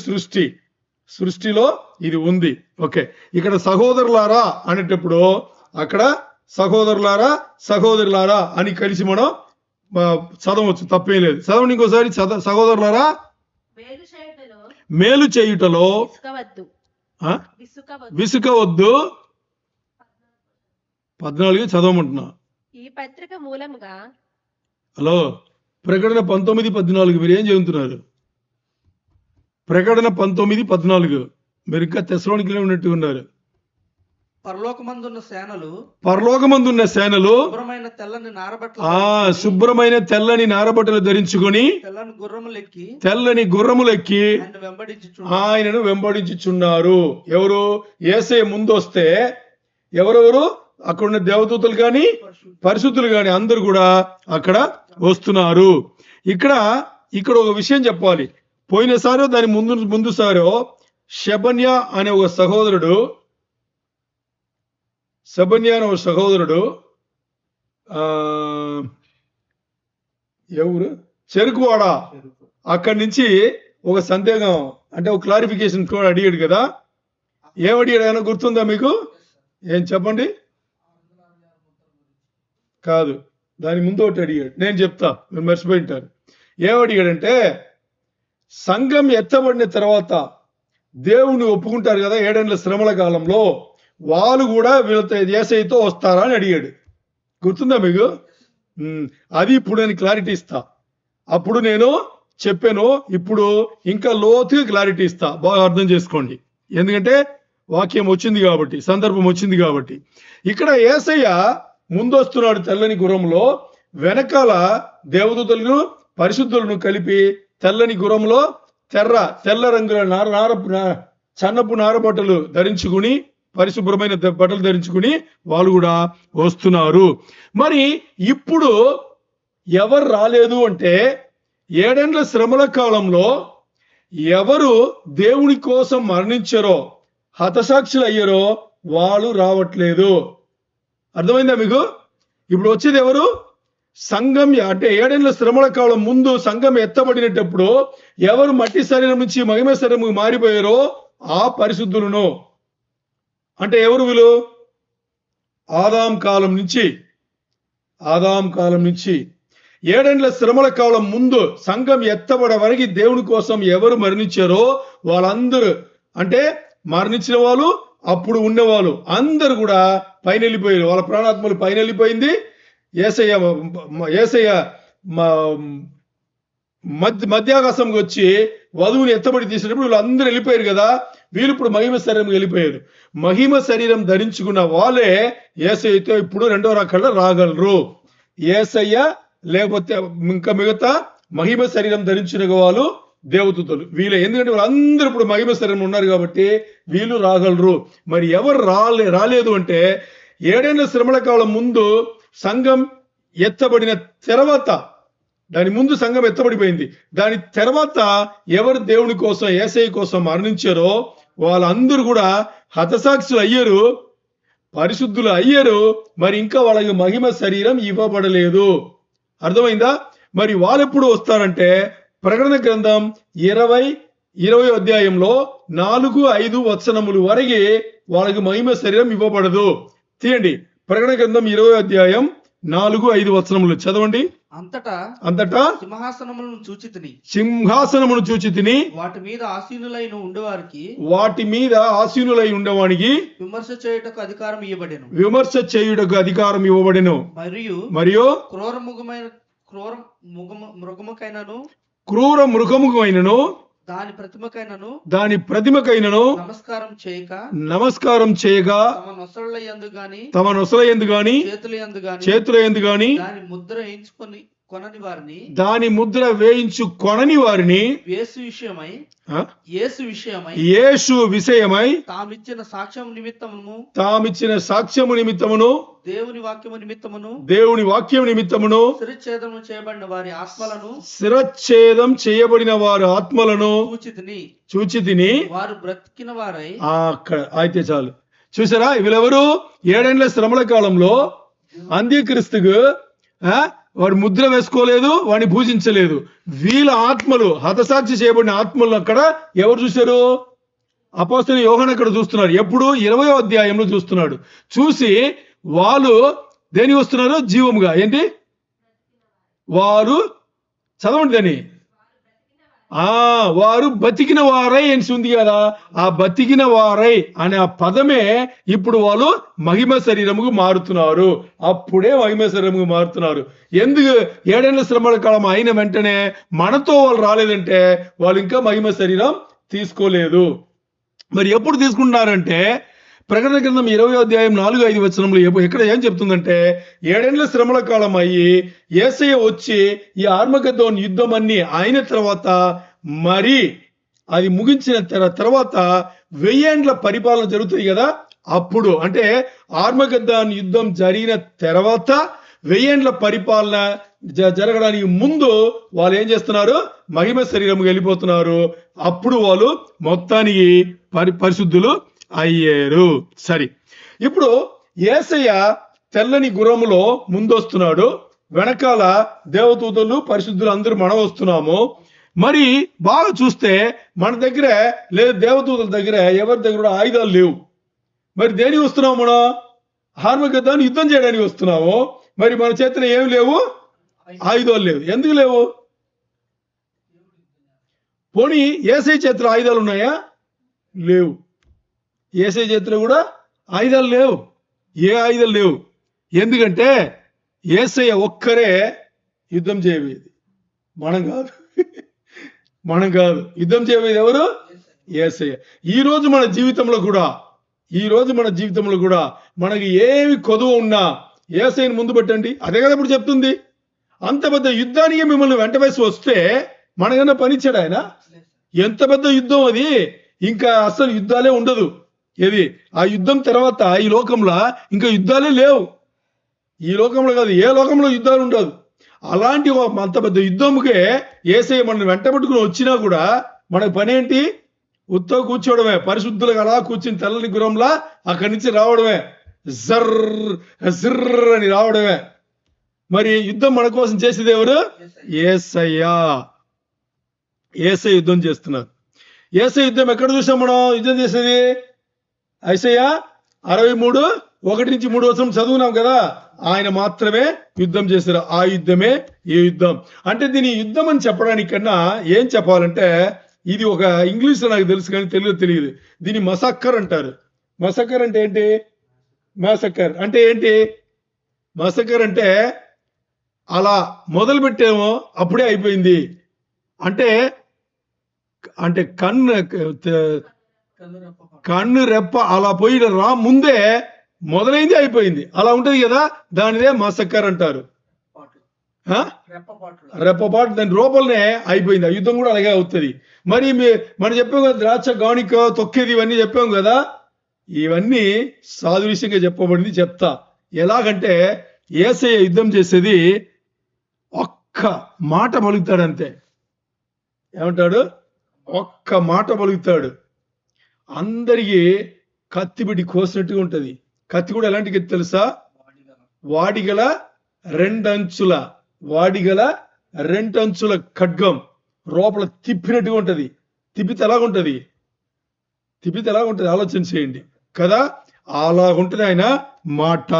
సృష్టిలో ఇది ఉంది. ఓకే. ఇక్కడ సహోదరులారా అనేటప్పుడు అక్కడ సహోదరులారా అని కలిసి మనం చదవచ్చు, తప్పేం లేదు. చదవండి ఇంకోసారి. సహోదరులారా మేలు చేయుటలో విసుకవద్దు. 14 చదవమంటున్నా. ఈ పత్రిక మూలంగా. హలో, ప్రకటన 19:14 మీరు ఏం చదువుతున్నారు? ప్రకటన 19:14 మీరు ఇంకా తెస్సలోనికలో ఉన్నట్టు ఉన్నారు. పరలోకమందున్న సేనలు శుభ్రమైన తెల్లని నారబట్టలు ధరించుకొని తెల్లని గుర్రములెక్కి ఆయనను వెంబడించుచున్నారు. ఎవరు? యేసయ్య ముందు వస్తే ఎవరెవరు? అక్కడున్న దేవదూతలు కానీ పరిశుద్ధులు కానీ అందరూ కూడా అక్కడ వస్తున్నారు. ఇక్కడ ఒక విషయం చెప్పాలి. పోయినసారో దాని ముందు సారో షెబన్యా అనే ఒక సహోదరుడు సెబన్యా అనే ఒక సహోదరుడు ఎవరు చెరుకువాడ అక్కడి నుంచి ఒక సందేహం అంటే ఒక క్లారిఫికేషన్ కూడా అడిగాడు కదా. ఏమడిగాడు ఏమైనా గుర్తుందా మీకు? ఏం చెప్పండి. కాదు, దాని ముందు ఒకటి అడిగాడు, నేను చెప్తా, మీరు మర్చిపోయింటారు. ఏమడిగాడంటే సంఘం ఎత్తబడిన తర్వాత దేవుని ఒప్పుకుంటారు కదా 7 ఏళ్ల శ్రమల కాలంలో, వాళ్ళు కూడా వీళ్ళతో యేసయ్యతో వస్తారా అని అడిగాడు. గుర్తుందా మీకు? అది ఇప్పుడు నేను క్లారిటీ ఇస్తా. అప్పుడు నేను చెప్పాను, ఇప్పుడు ఇంకా లోతుగా క్లారిటీ ఇస్తా, బాగా అర్థం చేసుకోండి. ఎందుకంటే వాక్యం వచ్చింది కాబట్టి, సందర్భం వచ్చింది కాబట్టి. ఇక్కడ యేసయ్య ముందొస్తున్నాడు తెల్లని గుర్రంలో, వెనకాల దేవదూతలను పరిశుద్ధులను కలిపి తెల్లని గుర్రంలో తెల్ల రంగుల సన్నపు నారబట్టలు ధరించుకుని, పరిశుభ్రమైన బట్టలు ధరించుకుని వాళ్ళు కూడా వస్తున్నారు. మరి ఇప్పుడు ఎవరు రాలేదు అంటే 7 ఏళ్ల శ్రమల కాలంలో ఎవరు దేవుని కోసం మరణించారో, హతసాక్షులు అయ్యారో వాళ్ళు రావట్లేదు. అర్థమైందా మీకు? ఇప్పుడు వచ్చేది ఎవరు? సంఘం. అంటే 7 ఏళ్ల శ్రమల కాలం ముందు సంఘం ఎత్తబడినప్పుడు ఎవరు మట్టి శరీరం నుంచి మహిమ శరీరం మారిపోయారో ఆ పరిశుద్ధులను, అంటే ఎవరు వీళ్ళు? ఆదాం కాలం నుంచి 7 ఏళ్ల శ్రమల కాలం ముందు సంఘం ఎత్తబడే వరకు దేవుని కోసం ఎవరు మరణించారో వాళ్ళందరూ, అంటే మరణించిన వాళ్ళు, అప్పుడు ఉన్నవాళ్ళు అందరూ కూడా పైన వెళ్ళిపోయారు. వాళ్ళ ప్రాణాత్మలు పైన వెళ్ళిపోయింది. యేసయ్య మధ్యాకాశంకి వచ్చి వధువుని ఎత్తబడి తీసినప్పుడు వీళ్ళు అందరూ వెళ్ళిపోయారు కదా. వీళ్ళు ఇప్పుడు మహిమ శరీరం వెళ్ళిపోయారు. మహిమ శరీరం ధరించుకున్న వాళ్ళే యేసయ్యతో ఇప్పుడు 2వ రాకడలో రాగలరు. యేసయ్య లేకపోతే ఇంకా మిగతా మహిమ శరీరం ధరించిన వాళ్ళు దేవదూతలు వీళ్ళే. ఎందుకంటే వాళ్ళందరూ ఇప్పుడు మహిమ శరీరం ఉన్నారు కాబట్టి వీళ్ళు రాగలరు. మరి ఎవరు రాలేదు అంటే 7 ఏళ్ల శ్రమల కాలం ముందు సంఘం ఎత్తబడిన తర్వాత, దాని ముందు సంఘం ఎత్తబడిపోయింది, దాని తర్వాత ఎవరు దేవుని కోసం యేసయ్య కోసం మరణించారో వాళ్ళందరూ కూడా హతసాక్షులు అయ్యారు, పరిశుద్ధులు అయ్యారు. మరి ఇంకా వాళ్ళకి మహిమ శరీరం ఇవ్వబడలేదు. అర్థమైందా? మరి వాళ్ళు ఎప్పుడు వస్తారంటే ప్రకటన గ్రంథం 20వ అధ్యాయంలో 4-5 వచనములు వరకు వాళ్ళకి మహిమ శరీరం ఇవ్వబడదు. తీయండి, ప్రకటన గ్రంథం 20వ అధ్యాయం 4-5 వచనములు చదవండి. అంతటా సింహాసనమును చూచి తిని వాటి మీద ఆసీనులై ఉండేవానికి విమర్శ చేయుటకు అధికారం ఇవ్వబడెను. మరియు క్రూర మృగముకైనను దాని ప్రతిమకైనను నమస్కారం చేయగా తమ నొసలయందు గాని చేతులయందు గాని దాని ముద్ర వేయించు కొనని వారిని యేసు విషయమై తామిచ్చిన సాక్ష్యము నిమిత్తమును దేవుని వాక్యము నిమిత్తమును శిరచ్ఛేదం చేయబడిన వారి ఆత్మలను చూచి తిని వారు బ్రతికిన వారై. అక్కడ అయితే చాలు. చూసారా, వీళ్ళెవరు? 7 ఏళ్ల శ్రమల కాలంలో అంత్యక్రీస్తుకు వాడు ముద్ర వేసుకోలేదు, వాడిని పూజించలేదు. వీళ్ళ ఆత్మలు, హతసాక్షి చేయబడిన ఆత్మలు అక్కడ ఎవరు చూశారు? అపోస్తలుడైన యోహాను అక్కడ చూస్తున్నారు. ఎప్పుడు? 20వ అధ్యాయంలో చూస్తున్నాడు. చూసి వాళ్ళు దేని వస్తున్నారు? జీవముగా. ఏంటి? వారు చదవండి దాన్ని. వారు బతికిన వారై అని ఉంది కదా. ఆ బతికిన వారై అనే ఆ పదమే ఇప్పుడు వాళ్ళు మహిమ శరీరముకు మారుతున్నారు. అప్పుడే మహిమ శరీరముకు మారుతున్నారు. ఎందుకు? 7 ఏళ్ల శ్రమల కాలం అయిన వెంటనే మనతో వాళ్ళు రాలేదంటే వాళ్ళు ఇంకా మహిమ శరీరం తీసుకోలేదు. మరి ఎప్పుడు తీసుకుంటున్నారంటే ప్రకటన గ్రంథం 20వ అధ్యాయం 4-5 వచనంలో ఎక్కడ ఏం చెప్తుందంటే 7 ఏళ్ల శ్రమల కాలం అయ్యి యేసయ్య వచ్చి ఈ ఆర్మగద్దోన్ యుద్ధం అన్ని అయిన తర్వాత, మరి అది ముగించిన తర్వాత 1000 ఏండ్ల పరిపాలన జరుగుతుంది కదా. అప్పుడు అంటే ఆర్మగద్దోన్ యుద్ధం జరిగిన తర్వాత 1000 ఏండ్ల పరిపాలన జరగడానికి ముందు వాళ్ళు ఏం చేస్తున్నారు? మహిమ శరీరం వెళ్ళిపోతున్నారు. అప్పుడు వాళ్ళు మొత్తానికి పరిశుద్ధులు అయ్యారు. సరే, ఇప్పుడు యేసయ్య తెల్లని గుర్రములో ముందొస్తున్నాడు, వెనకాల దేవదూతలు పరిశుద్ధులు అందరూ మనం వస్తున్నాము. మరి బాగా చూస్తే మన దగ్గర లేదా దేవదూతల దగ్గర ఎవరి దగ్గర కూడా ఆయుధాలు లేవు. మరి దేనికి వస్తున్నాము? మనం హార్మగద్దాన్ని యుద్ధం చేయడానికి వస్తున్నాము. మరి మన చేతిలో ఏమి లేవు, ఆయుధాలు లేవు. ఎందుకు లేవు? పోనీ యేసయ్య చేతిలో ఆయుధాలు ఉన్నాయా? లేవు. యేసయ్య చేతిలో కూడా ఆయుధాలు లేవు. ఏ ఆయుధాలు లేవు. ఎందుకంటే యేసయ్య ఒక్కరే యుద్ధం చేయబోయేది, మనం కాదు. మనం కాదు యుద్ధం చేయబోయేది. ఎవరు? యేసయ్య. ఈ రోజు మన జీవితంలో కూడా మనకి ఏమి కొదువు ఉన్నా యేసయ్యని ముందు పెట్టండి. అదే కదా ఇప్పుడు చెప్తుంది. అంత పెద్ద యుద్ధానికి మిమ్మల్ని వెంట వేసి వస్తే మనకన్నా పనిచ్చాడు ఆయన. ఎంత పెద్ద యుద్ధం అది. ఇంకా అసలు యుద్ధాలే ఉండదు. ఏది ఆ యుద్ధం తర్వాత ఈ లోకంలో ఇంకా యుద్ధాలే లేవు. ఈ లోకంలో కాదు, ఏ లోకంలో యుద్ధాలు ఉండదు. అలాంటి అంత పెద్ద యుద్ధంకే యేసయ్య మనల్ని వెంటబెట్టుకుని వచ్చినా కూడా మనకు పని ఏంటి? ఉత్తో కూర్చోవడమే. పరిశుద్ధులకు అలా కూర్చుని తెల్లని గుర్రంలా అక్కడి నుంచి రావడమే, జర్ర అని రావడమే. మరి యుద్ధం మన కోసం చేసేది ఎవరు? యేసయ్య. యేసయ్య యుద్ధం చేస్తున్నారు. యేసయ్య యుద్ధం ఎక్కడ చూసాం మనం యుద్ధం చేసేది? యెషయా 63:1-3 చదువున్నాం కదా. ఆయన మాత్రమే యుద్ధం చేశారు. ఆ యుద్ధమే ఈ యుద్ధం. అంటే దీని యుద్ధం అని చెప్పడానికన్నా ఏం చెప్పాలంటే, ఇది ఒక ఇంగ్లీష్లో నాకు తెలుసు కానీ తెలుగులో తెలియదు. దీన్ని మసక్కర్ అంటారు. మసక్కర్ అంటే ఏంటి? మసక్కర్ అంటే ఏంటి? మసక్కర్ అంటే అలా మొదలు పెట్టేమో అప్పుడే అయిపోయింది. అంటే అంటే కన్ను రెప్ప అలా పోయి ముందే మొదలైంది అయిపోయింది. అలా ఉంటది కదా, దానిదే మసక్కర్ అంటారు. రెప్పపాటు దాని రూపంలోనే అయిపోయింది. ఆ యుద్ధం కూడా అలాగే అవుతుంది. మరి మనం చెప్పాం కదా, ద్రాక్ష గానిక తొక్కేది ఇవన్నీ చెప్పాం కదా. ఇవన్నీ సాదృశ్యంగా చెప్పబడింది. చెప్తా ఎలాగంటే, యేసయ్య యుద్ధం చేసేది ఒక్క మాట పలుకుతాడు అంతే. ఏమంటాడు? ఒక్క మాట పలుకుతాడు. అందరికీ కత్తి బిడ్డి కోసినట్టుగా ఉంటది. కత్తి కూడా ఎలాంటి కత్తి తెలుసా? వాడిగల రెండంచుల ఖడ్గం. లోపల తిప్పినట్టుగా ఉంటది. తిప్పితే ఎలాగుంటది? ఆలోచన చేయండి కదా. అలాగుంటది ఆయన మాట.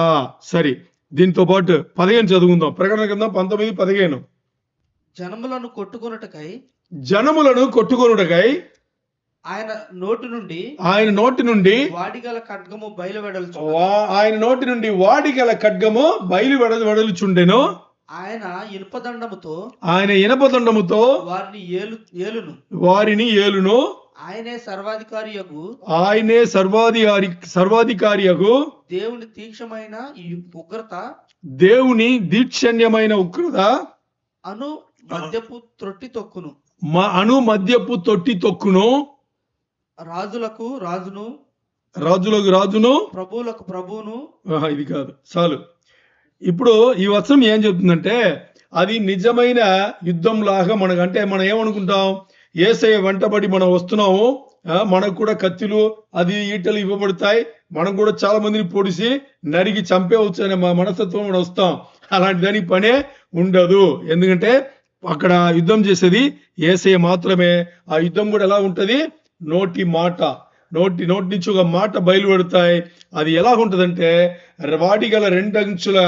సరే, దీంతో పాటు 15 చదువుకుందాం. ప్రకటన గ్రంథం 19:15. జనములను కొట్టుకొనుటకై ఆయన నోటి నుండి వాడిగల ఖడ్గము బయలువెడలుచుండెను. ఆయన ఇనపదండముతో వారిని ఏలును. ఆయనే సర్వాధికారియగు దేవుని దీక్షణ్యమైన ఉగ్రత అను మద్యపు తొట్టి తొక్కును. రాజులకు రాజును ప్రభువును. ఇది కాదు, చాలు. ఇప్పుడు ఈ వచనం ఏం చెప్తుందంటే, అది నిజమైన యుద్ధం లాగా మనకంటే మనం ఏమనుకుంటాం? యేసయ్య వెంటబడి మనం వస్తున్నాము, మనకు కూడా కత్తులు అది ఈటలు ఇవ్వబడతాయి, మనం కూడా చాలా మందిని పొడిసి నరికి చంపేవచ్చు అనే మా మనస్తత్వం మనం వస్తాం. అలాంటి దానికి పనే ఉండదు. ఎందుకంటే అక్కడ యుద్ధం చేసేది యేసయ్య మాత్రమే. ఆ యుద్ధం కూడా ఎలా ఉంటది? నోటి నుంచి ఒక మాట బయలుపడతాయి. అది ఎలా ఉంటదంటే, వాడిగల 2 అంచుల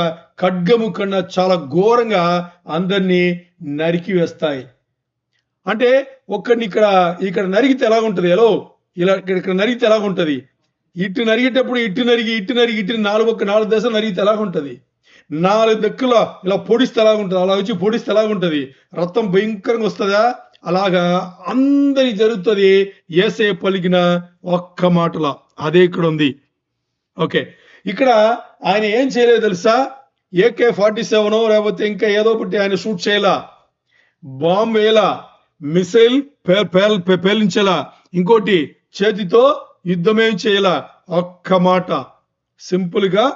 ఖడ్గము కన్నా చాలా ఘోరంగా అందరినీ నరికి వేస్తాయి. అంటే ఒక్కడిని ఇక్కడ నరిగితే ఎలాగుంటది? ఇలా ఇక్కడ నరిగితే ఎలాగుంటది? ఇటు నరిగేటప్పుడు ఇటు నరిగి 4 దశలు నరిగితే ఎలాగుంటది? 4 దిక్కుల ఇలా పొడిస్తే ఎలాగుంటది? అలా వచ్చి పొడిస్తే ఎలాగుంటది? రక్తం భయంకరంగా వస్తుందా? అలాగా అందరి జరుగుతుంది యేసయ్య పలికిన ఒక్క మాటలో. అదే ఇక్కడ ఉంది. ఓకే, ఇక్కడ ఆయన ఏం చేయలేదు తెలుసా? AK-47 లేకపోతే ఇంకా ఏదో ఒకటి ఆయన షూట్ చేయాలా, బాంబు వేయాలా, మిసైల్ పేలించేలా, ఇంకోటి చేతితో యుద్ధమేం చేయాలా. ఒక్క మాట, సింపుల్ గా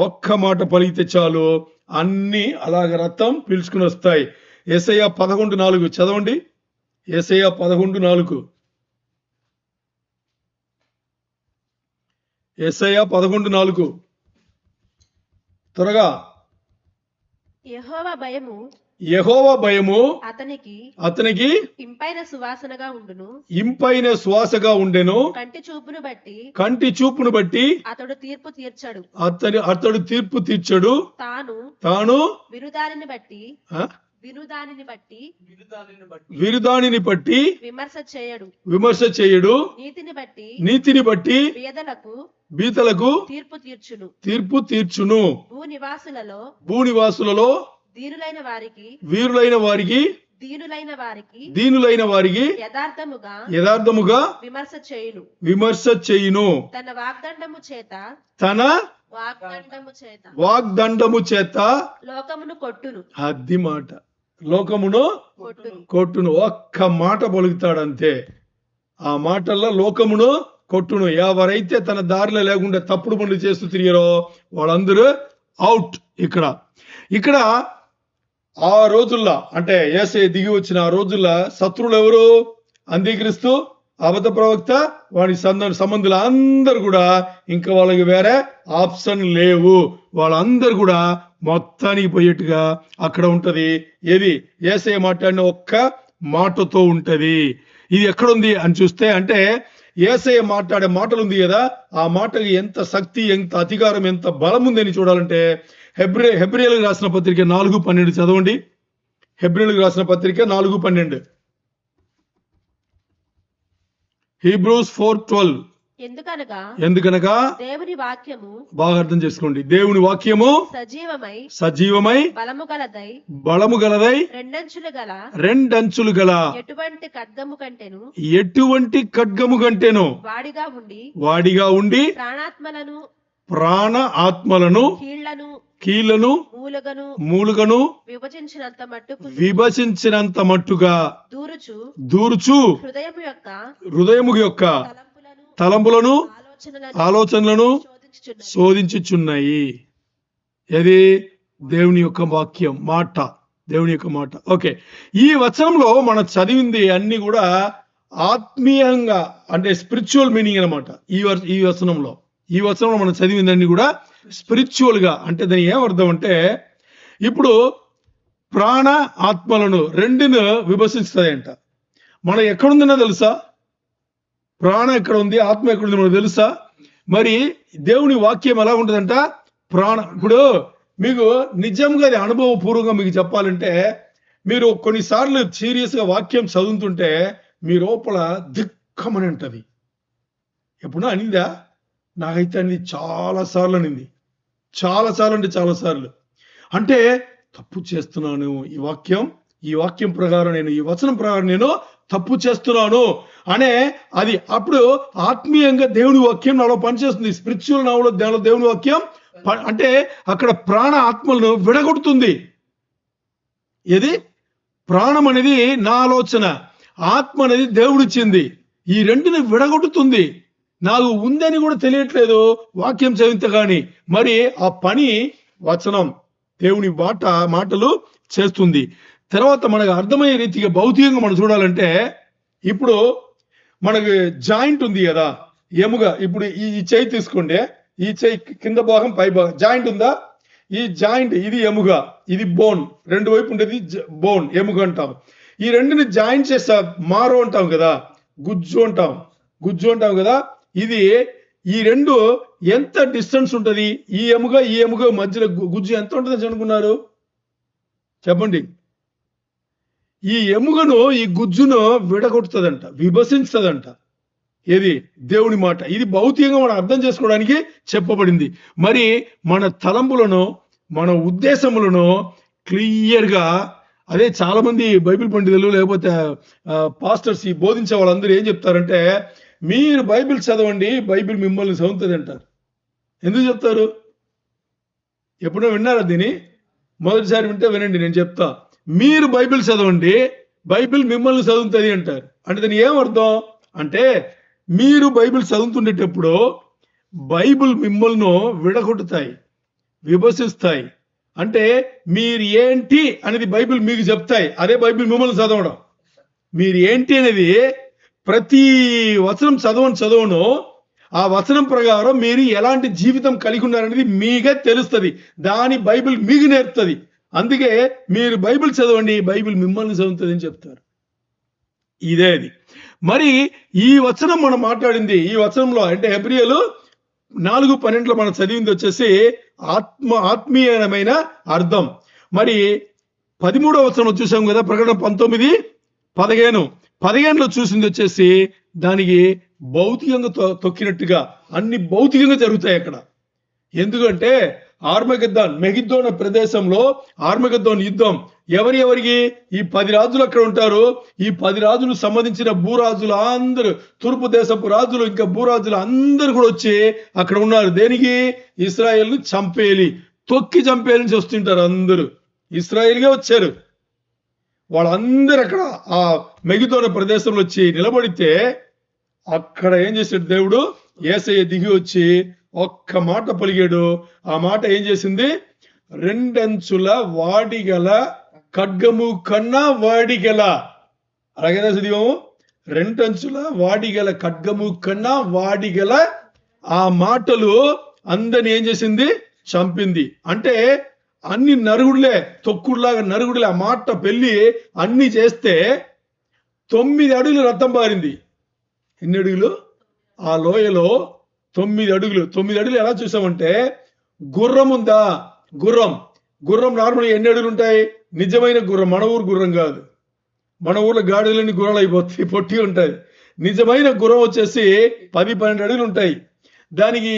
ఒక్క మాట పలికితే చాలు, అన్ని అలాగ రక్తం పీల్చుకుని వస్తాయి. యెషయా 11:4 చదవండి. యెషయా 11:4. యెషయా 11:4. త్వరగా. యెహోవా భయము యెహోవా భయము అతనికి ఇంపైన సువాసనగా ఉండును. ఇంపైన శ్వాసగా ఉండెను. కంటి చూపును బట్టి అతడు తీర్పు తీర్చడు. అతడు తీర్పు తీర్చడు. తాను విరుదానిని బట్టి విమర్శ చేయడు. నీతిని బట్టి బీదలకు తీర్పు తీర్చును. భూనివాసులలో వీరులైన వారికి యథార్థముగా విమర్శ చేయును. తన వాగ్దండము చేత అద్ది మాట లోకమును కొట్టును. ఒక్క మాట పలుకుతాడంతే. ఆ మాటల్లో లోకమును కొట్టును. ఎవరైతే తన దారిలో లేకుండా తప్పుడు పనులు చేస్తూ తిరిగారో వాళ్ళందరూ అవుట్. ఇక్కడ ఆ రోజుల్లో అంటే యేసయ్య దిగి వచ్చిన ఆ రోజుల్లో శత్రువులు ఎవరు? అంత్యక్రీస్తు, అబద్ధ ప్రవక్త, వాడి సంబంధులు అందరు కూడా ఇంకా వాళ్ళకి వేరే ఆప్షన్ లేవు. వాళ్ళందరూ కూడా మొత్తానికి పోయేట్టుగా అక్కడ ఉంటది. ఏది? యేసయ్య మాట్లాడిన ఒక్క మాటతో ఉంటది. ఇది ఎక్కడుంది అని చూస్తే అంటే యేసయ్య మాట్లాడే మాటలు ఉంది కదా, ఆ మాటకి ఎంత శక్తి, ఎంత అధికారం, ఎంత బలం ఉందని చూడాలంటే హెబ్రీయులకు రాసిన పత్రిక 4:12 చదవండి. హెబ్రీయులకు రాసిన పత్రిక 4:12. హీబ్రూస్ 4:12. ఎందుకనగా దేవుని వాక్యము, బాగా అర్థం చేసుకోండి, దేవుని వాక్యము సజీవమై బలము గలదై రెండంచులు గల ఎటువంటి ఖడ్గము కంటేను వాడిగా ఉండి ప్రాణ ఆత్మలను కీళ్లను మూలుగను విభజించినంత మట్టుగా దూరుచు హృదయము యొక్క తలంపులను ఆలోచనలను శోధించుచున్నాయి. ఇది దేవుని యొక్క వాక్యం, మాట, దేవుని యొక్క మాట. ఓకే, ఈ వచనంలో మనం చదివింది అన్ని కూడా ఆత్మీయంగా అంటే స్పిరిచువల్ మీనింగ్ అనమాట. ఈ వచనంలో మనం చదివిందన్నీ కూడా స్పిరిచువల్ గా. అంటే దాని ఏమర్థం అంటే ఇప్పుడు ప్రాణ ఆత్మలను రెండును విభజిస్తాయంట. మనం ఎక్కడుందన్నా తెలుసా? ప్రాణం ఎక్కడ ఉంది, ఆత్మ ఎక్కడ ఉంది మనకు తెలుసా? మరి దేవుని వాక్యం ఎలా ఉంటుందంట? ఇప్పుడు మీకు నిజంగా అది అనుభవపూర్వకంగా మీకు చెప్పాలంటే, మీరు కొన్నిసార్లు సీరియస్ గా వాక్యం చదువుతుంటే మీ లోపల దిక్కమని ఉంటది. ఎప్పుడూ అనిందా? నాకైతే అనేది చాలా సార్లు అనింది. చాలా సార్లు. అంటే తప్పు చేస్తున్నాను, ఈ వాక్యం ప్రకారం నేను, ఈ వచనం ప్రకారం నేను తప్పు చేస్తున్నాను అనే అది అప్పుడు ఆత్మీయంగా దేవుని వాక్యం నాలో పనిచేస్తుంది. స్పిరిచువల్ నాలో దేవుని వాక్యం అంటే అక్కడ ప్రాణ ఆత్మలను విడగొడుతుంది. ఏది? ప్రాణం అనేది నా ఆలోచన, ఆత్మ అనేది దేవుడిచ్చింది. ఈ రెండుని విడగొడుతుంది. నాకు ఉందని కూడా తెలియట్లేదు వాక్యం చదివితే గాని. మరి ఆ పని వచనం, దేవుని మాటలు చేస్తుంది. తర్వాత మనకు అర్థమయ్యే రీతిగా భౌతికంగా మనం చూడాలంటే, ఇప్పుడు మనకు జాయింట్ ఉంది కదా, ఎముగా. ఇప్పుడు ఈ చెయ్యి తీసుకోండి, ఈ చెయ్యి కింద భాగం పై భాగం జాయింట్ ఉందా? ఈ జాయింట్, ఇది ఎముగా, ఇది బోన్, రెండు వైపు ఉండేది బోన్, ఎముక అంటాం. ఈ రెండుని జాయింట్ చేస్తా మారో అంటాం కదా, గుజ్జు అంటాం కదా. ఇది ఈ రెండు ఎంత డిస్టెన్స్ ఉంటది? ఈ ఎముక మధ్యలో గుజ్జు ఎంత ఉంటుంది అనుకున్నారు? చెప్పండి. ఈ ఎముకను, ఈ గుజ్జును విడగొడుతుందంట, విభజించదంట. ఏది? దేవుని మాట. ఇది భౌతికంగా మనం అర్థం చేసుకోవడానికి చెప్పబడింది. మరి మన తలంపులను, మన ఉద్దేశములను క్లియర్గా, అదే చాలా మంది బైబిల్ పండితులు లేకపోతే పాస్టర్స్, ఈ బోధించే వాళ్ళందరూ ఏం చెప్తారంటే, మీరు బైబిల్ చదవండి, బైబిల్ మిమ్మల్ని చదువుతుంది అంటారు. ఎందుకు చెప్తారు? ఎప్పుడో విన్నారా దీన్ని? మొదటిసారి వింటే వినండి, నేను చెప్తా. మీరు బైబిల్ చదవండి, బైబిల్ మిమ్మల్ని చదువుతుంది అంటారు. అంటే దాని ఏమర్థం అంటే, మీరు బైబిల్ చదువుతుండేటప్పుడు బైబిల్ మిమ్మల్ని విడగొట్టుతాయి, విభజిస్తాయి. అంటే మీరు ఏంటి అనేది బైబిల్ మీకు చెప్తాయి, అదే బైబిల్ మిమ్మల్ని చదవడం. మీరు ఏంటి అనేది ప్రతి వచనం చదవను ఆ వచనం ప్రకారం మీరు ఎలాంటి జీవితం కలిగి ఉన్నారనేది మీకే తెలుస్తుంది. దాని బైబిల్ మీకు నేర్పుతుంది. అందుకే మీరు బైబిల్ చదవండి, బైబిల్ మిమ్మల్ని చదువుతుంది అని చెప్తారు. ఇదే అది. మరి ఈ వచనం మనం మాట్లాడింది, ఈ వచనంలో అంటే హెబ్రీయులు 4:12 మనం చదివింది వచ్చేసి ఆత్మీయమైన అర్థం. మరి 13వ వచనంలో చూసాం కదా, ప్రకటన 19:15 చూసింది వచ్చేసి దానికి భౌతికంగా తొక్కినట్టుగా అన్ని భౌతికంగా జరుగుతాయి అక్కడ. ఎందుకంటే మెగిద్దోన ప్రదేశంలో ఆర్మగెద్దోన్ యుద్ధం ఎవరికి ఈ 10 రాజులు అక్కడ ఉంటారు. ఈ 10 రాజులు సంబంధించిన భూరాజులు అందరూ, తూర్పు దేశపు రాజులు ఇంకా భూరాజులు అందరూ కూడా వచ్చి అక్కడ ఉన్నారు. దేనికి? ఇశ్రాయేల్ని చంపేయాలి, తొక్కి చంపేయాలని వస్తుంటారు. అందరూ ఇశ్రాయేల్గా వచ్చారు. వాళ్ళందరూ అక్కడ ఆ మెగిద్దోన ప్రదేశంలో వచ్చి నిలబడితే అక్కడ ఏం చేశాడు దేవుడు? యేసయ్య దిగి వచ్చి ఒక్క మాట పలిగాడు. ఆ మాట ఏం చేసింది? 2 అంచుల వాడిగల ఖడ్గము కన్నా వాడిగల, అలాగేనా చదివాము? 2 అంచుల వాడిగల ఖడ్గము కన్నా వాడిగల. ఆ మాటలు అందరిని ఏం చేసింది? చంపింది. అంటే అన్ని నరుగుడులే, తొక్కుడులాగా నరుగుడులే. ఆ మాట పెళ్లి అన్ని చేస్తే 9 అడుగులు రక్తం పారింది. ఎన్ని అడుగులు? ఆ లోయలో 9 అడుగులు. 9 అడుగులు ఎలా చూసామంటే, గుర్రం ఉందా? గుర్రం నార్మల్గా ఎన్ని అడుగులు ఉంటాయి? నిజమైన గుర్రం, మన ఊరు గుర్రం కాదు. మన ఊర్లో గాడిదలన్నీ గుర్రాలు అయిపోతాయి, పొట్టి ఉంటాయి. నిజమైన గుర్రం వచ్చేసి 10-12 అడుగులు ఉంటాయి. దానికి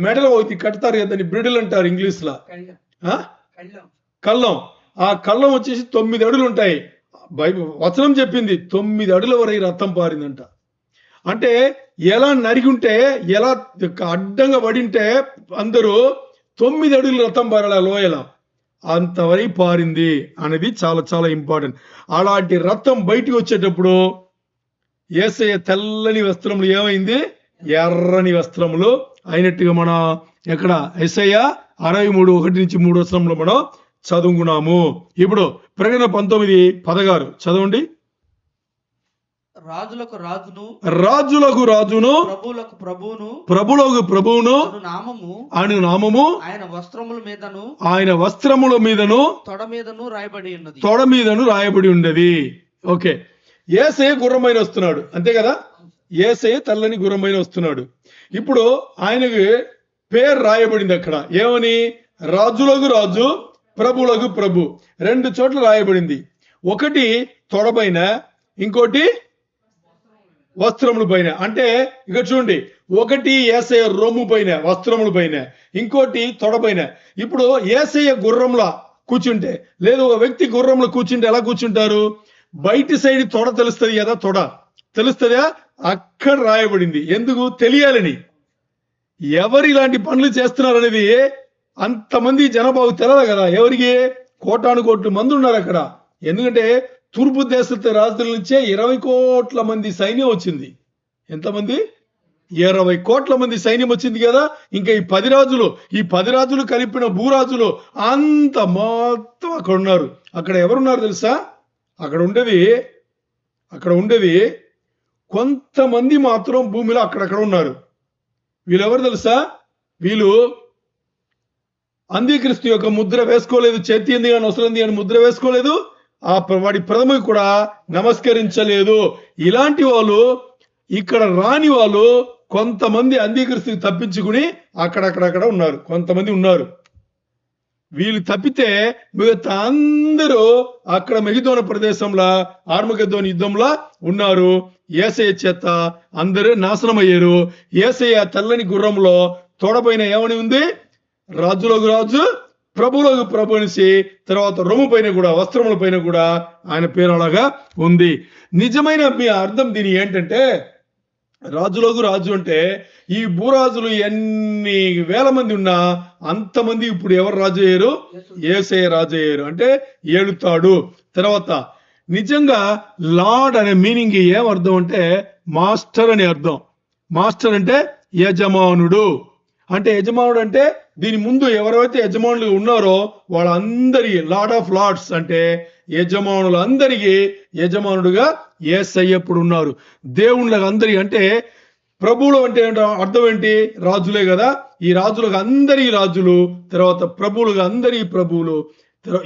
మెడలో ఒకటి కడతారు కదా, దాన్ని బ్రిడిల్ అంటారు ఇంగ్లీష్లో, కళ్ళం. ఆ కళ్ళం వచ్చేసి 9 అడుగులు ఉంటాయి. వచనం చెప్పింది 9 అడుగుల వరకు రక్తం పారిందంట. అంటే ఎలా నరిగి ఉంటే, ఎలా అడ్డంగా పడింటే అందరూ 9 అడుగులు రక్తం పారాలి ఆ లోయల, అంతవరకు పారింది అనేది చాలా చాలా ఇంపార్టెంట్. అలాంటి రక్తం బయటికి వచ్చేటప్పుడు యేసయ్య తెల్లని వస్త్రములు ఏమైంది? ఎర్రని వస్త్రములు అయినట్టుగా మన ఎక్కడ యెషయా 63:1-3 వచనంలో మనం చదువుకున్నాము. ఇప్పుడు ప్రకటన 19:16 చదవండి. రాజులకు రాజును ప్రభువులకు ప్రభువును ఆయన నామము ఆయన వస్త్రముల మీదను తొడ మీదను రాయబడి ఉన్నది. ఓకే, యేసయ్య గుర్రమైన వస్తున్నాడు, అంతే కదా? యేసయ్య తెల్లని గుర్రమైన వస్తున్నాడు. ఇప్పుడు ఆయనకి పేరు రాయబడింది అక్కడ. ఏమని? రాజులకు రాజు, ప్రభువులకు ప్రభు. 2 చోట్ల రాయబడింది. ఒకటి తొడపైన, ఇంకోటి వస్త్రముల పైన. అంటే ఇక చూడండి, ఒకటి యేసయ్య రొమ్ము పైన వస్త్రముల పైన, ఇంకోటి తొడపైన. ఇప్పుడు యేసయ్య గుర్రంలో కూర్చుంటే, లేదు ఒక వ్యక్తి గుర్రంలో కూర్చుంటే ఎలా కూర్చుంటారు? బయటి సైడ్ తొడ తెలుస్తుంది కదా, తొడ తెలుస్తుందా? అక్కడ రాయబడింది. ఎందుకు? తెలియాలని. ఎవరు ఇలాంటి పనులు చేస్తున్నారు అనేది అంతమంది జనాభాకు తెలియదు కదా. ఎవరికి? కోటాను కోట్ల మంది ఉన్నారు అక్కడ. ఎందుకంటే తూర్పు దేశ రాజుల నుంచే 20 కోట్ల మంది సైన్యం వచ్చింది. ఎంతమంది? 20 కోట్ల మంది సైన్యం వచ్చింది కదా. ఇంకా ఈ 10 రాజులు కలిపిన భూరాజులు అంత మొత్తం అక్కడ ఉన్నారు. అక్కడ ఎవరున్నారు తెలుసా? అక్కడ ఉండేది కొంతమంది మాత్రం భూమిలో అక్కడక్కడ ఉన్నారు. వీళ్ళెవరు తెలుసా? వీళ్ళు అంత్యక్రీస్తు యొక్క ముద్ర వేసుకోలేదు. చేతి ఎంది కానీ అవసరం కానీ ముద్ర వేసుకోలేదు. వాడి ప్రథమకి కూడా నమస్కరించలేదు. ఇలాంటి వాళ్ళు, ఇక్కడ రాని వాళ్ళు కొంతమంది అంత్యక్రీస్తుకి తప్పించుకుని అక్కడక్కడ ఉన్నారు. కొంతమంది ఉన్నారు. వీళ్ళు తప్పితే మిగతా అందరూ అక్కడ మెగిద్దోన ప్రదేశంలో ఆర్మగెద్దోని యుద్ధంలో ఉన్నారు. యేసయ్య చేత అందరూ నాశనం అయ్యారు. యేసయ్య తెల్లని గుర్రంలో తోడపైన ఏమని ఉంది? రాజులకు రాజు, ప్రభువులకు ప్రభు అనేసి, తర్వాత రొమ్ము పైన కూడా, వస్త్రముల పైన కూడా ఆయన పేరు అలాగా ఉంది. నిజమైన మీ అర్థం దీని ఏంటంటే, రాజులకు రాజు అంటే ఈ భూరాజులు ఎన్ని వేల మంది ఉన్నా అంతమంది ఇప్పుడు ఎవరు రాజు అయ్యారు? యేసయ్య రాజు అయ్యారు. అంటే ఏలుతాడు. తర్వాత నిజంగా లార్డ్ అనే మీనింగ్ ఏమర్థం అంటే మాస్టర్ అని అర్థం. మాస్టర్ అంటే యజమానుడు. అంటే యజమానుడు అంటే దీని ముందు ఎవరైతే యజమానులు ఉన్నారో వాళ్ళందరికీ లార్డ్ ఆఫ్ లార్డ్స్ అంటే యజమానులందరికీ యజమానుడుగా యేసయ్య ఇప్పుడు ఉన్నారు. దేవుళ్ళకి అందరికీ అంటే ప్రభువులు అంటే అర్థం ఏంటి? రాజులే కదా. ఈ రాజులకు అందరి రాజులు, తర్వాత ప్రభువులుగా అందరి ప్రభువులు,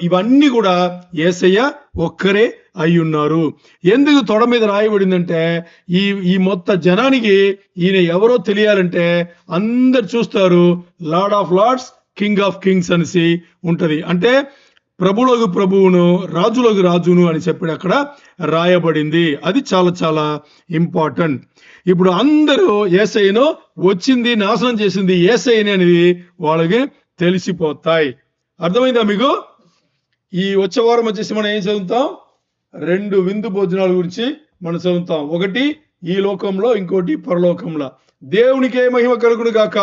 ఇవన్నీ కూడా యేసయ్య ఒక్కరే అయి ఉన్నారు. ఎందుకు తొడ మీద రాయబడిందంటే ఈ మొత్తం జనానికి ఈయన ఎవరో తెలియాలంటే అందరు చూస్తారు, lord of lords, king of kings అనేసి ఉంటది. అంటే ప్రభువులకు ప్రభువును, రాజులకు రాజును అని చెప్పి అక్కడ రాయబడింది. అది చాలా చాలా ఇంపార్టెంట్. ఇప్పుడు అందరూ యేసయ్యను వచ్చింది నాశనం చేసింది యేసయ్యని అనేది వాళ్ళకి తెలిసిపోతాయి. అర్థమైందా మీకు? ఈ వచ్చే వారం వచ్చేసి మనం ఏం చదువుతాం? 2 విందు భోజనాల గురించి మనం చదువుతాం. ఒకటి ఈ లోకంలో, ఇంకోటి పరలోకంలో. దేవునికే మహిమ కలుగును గాక.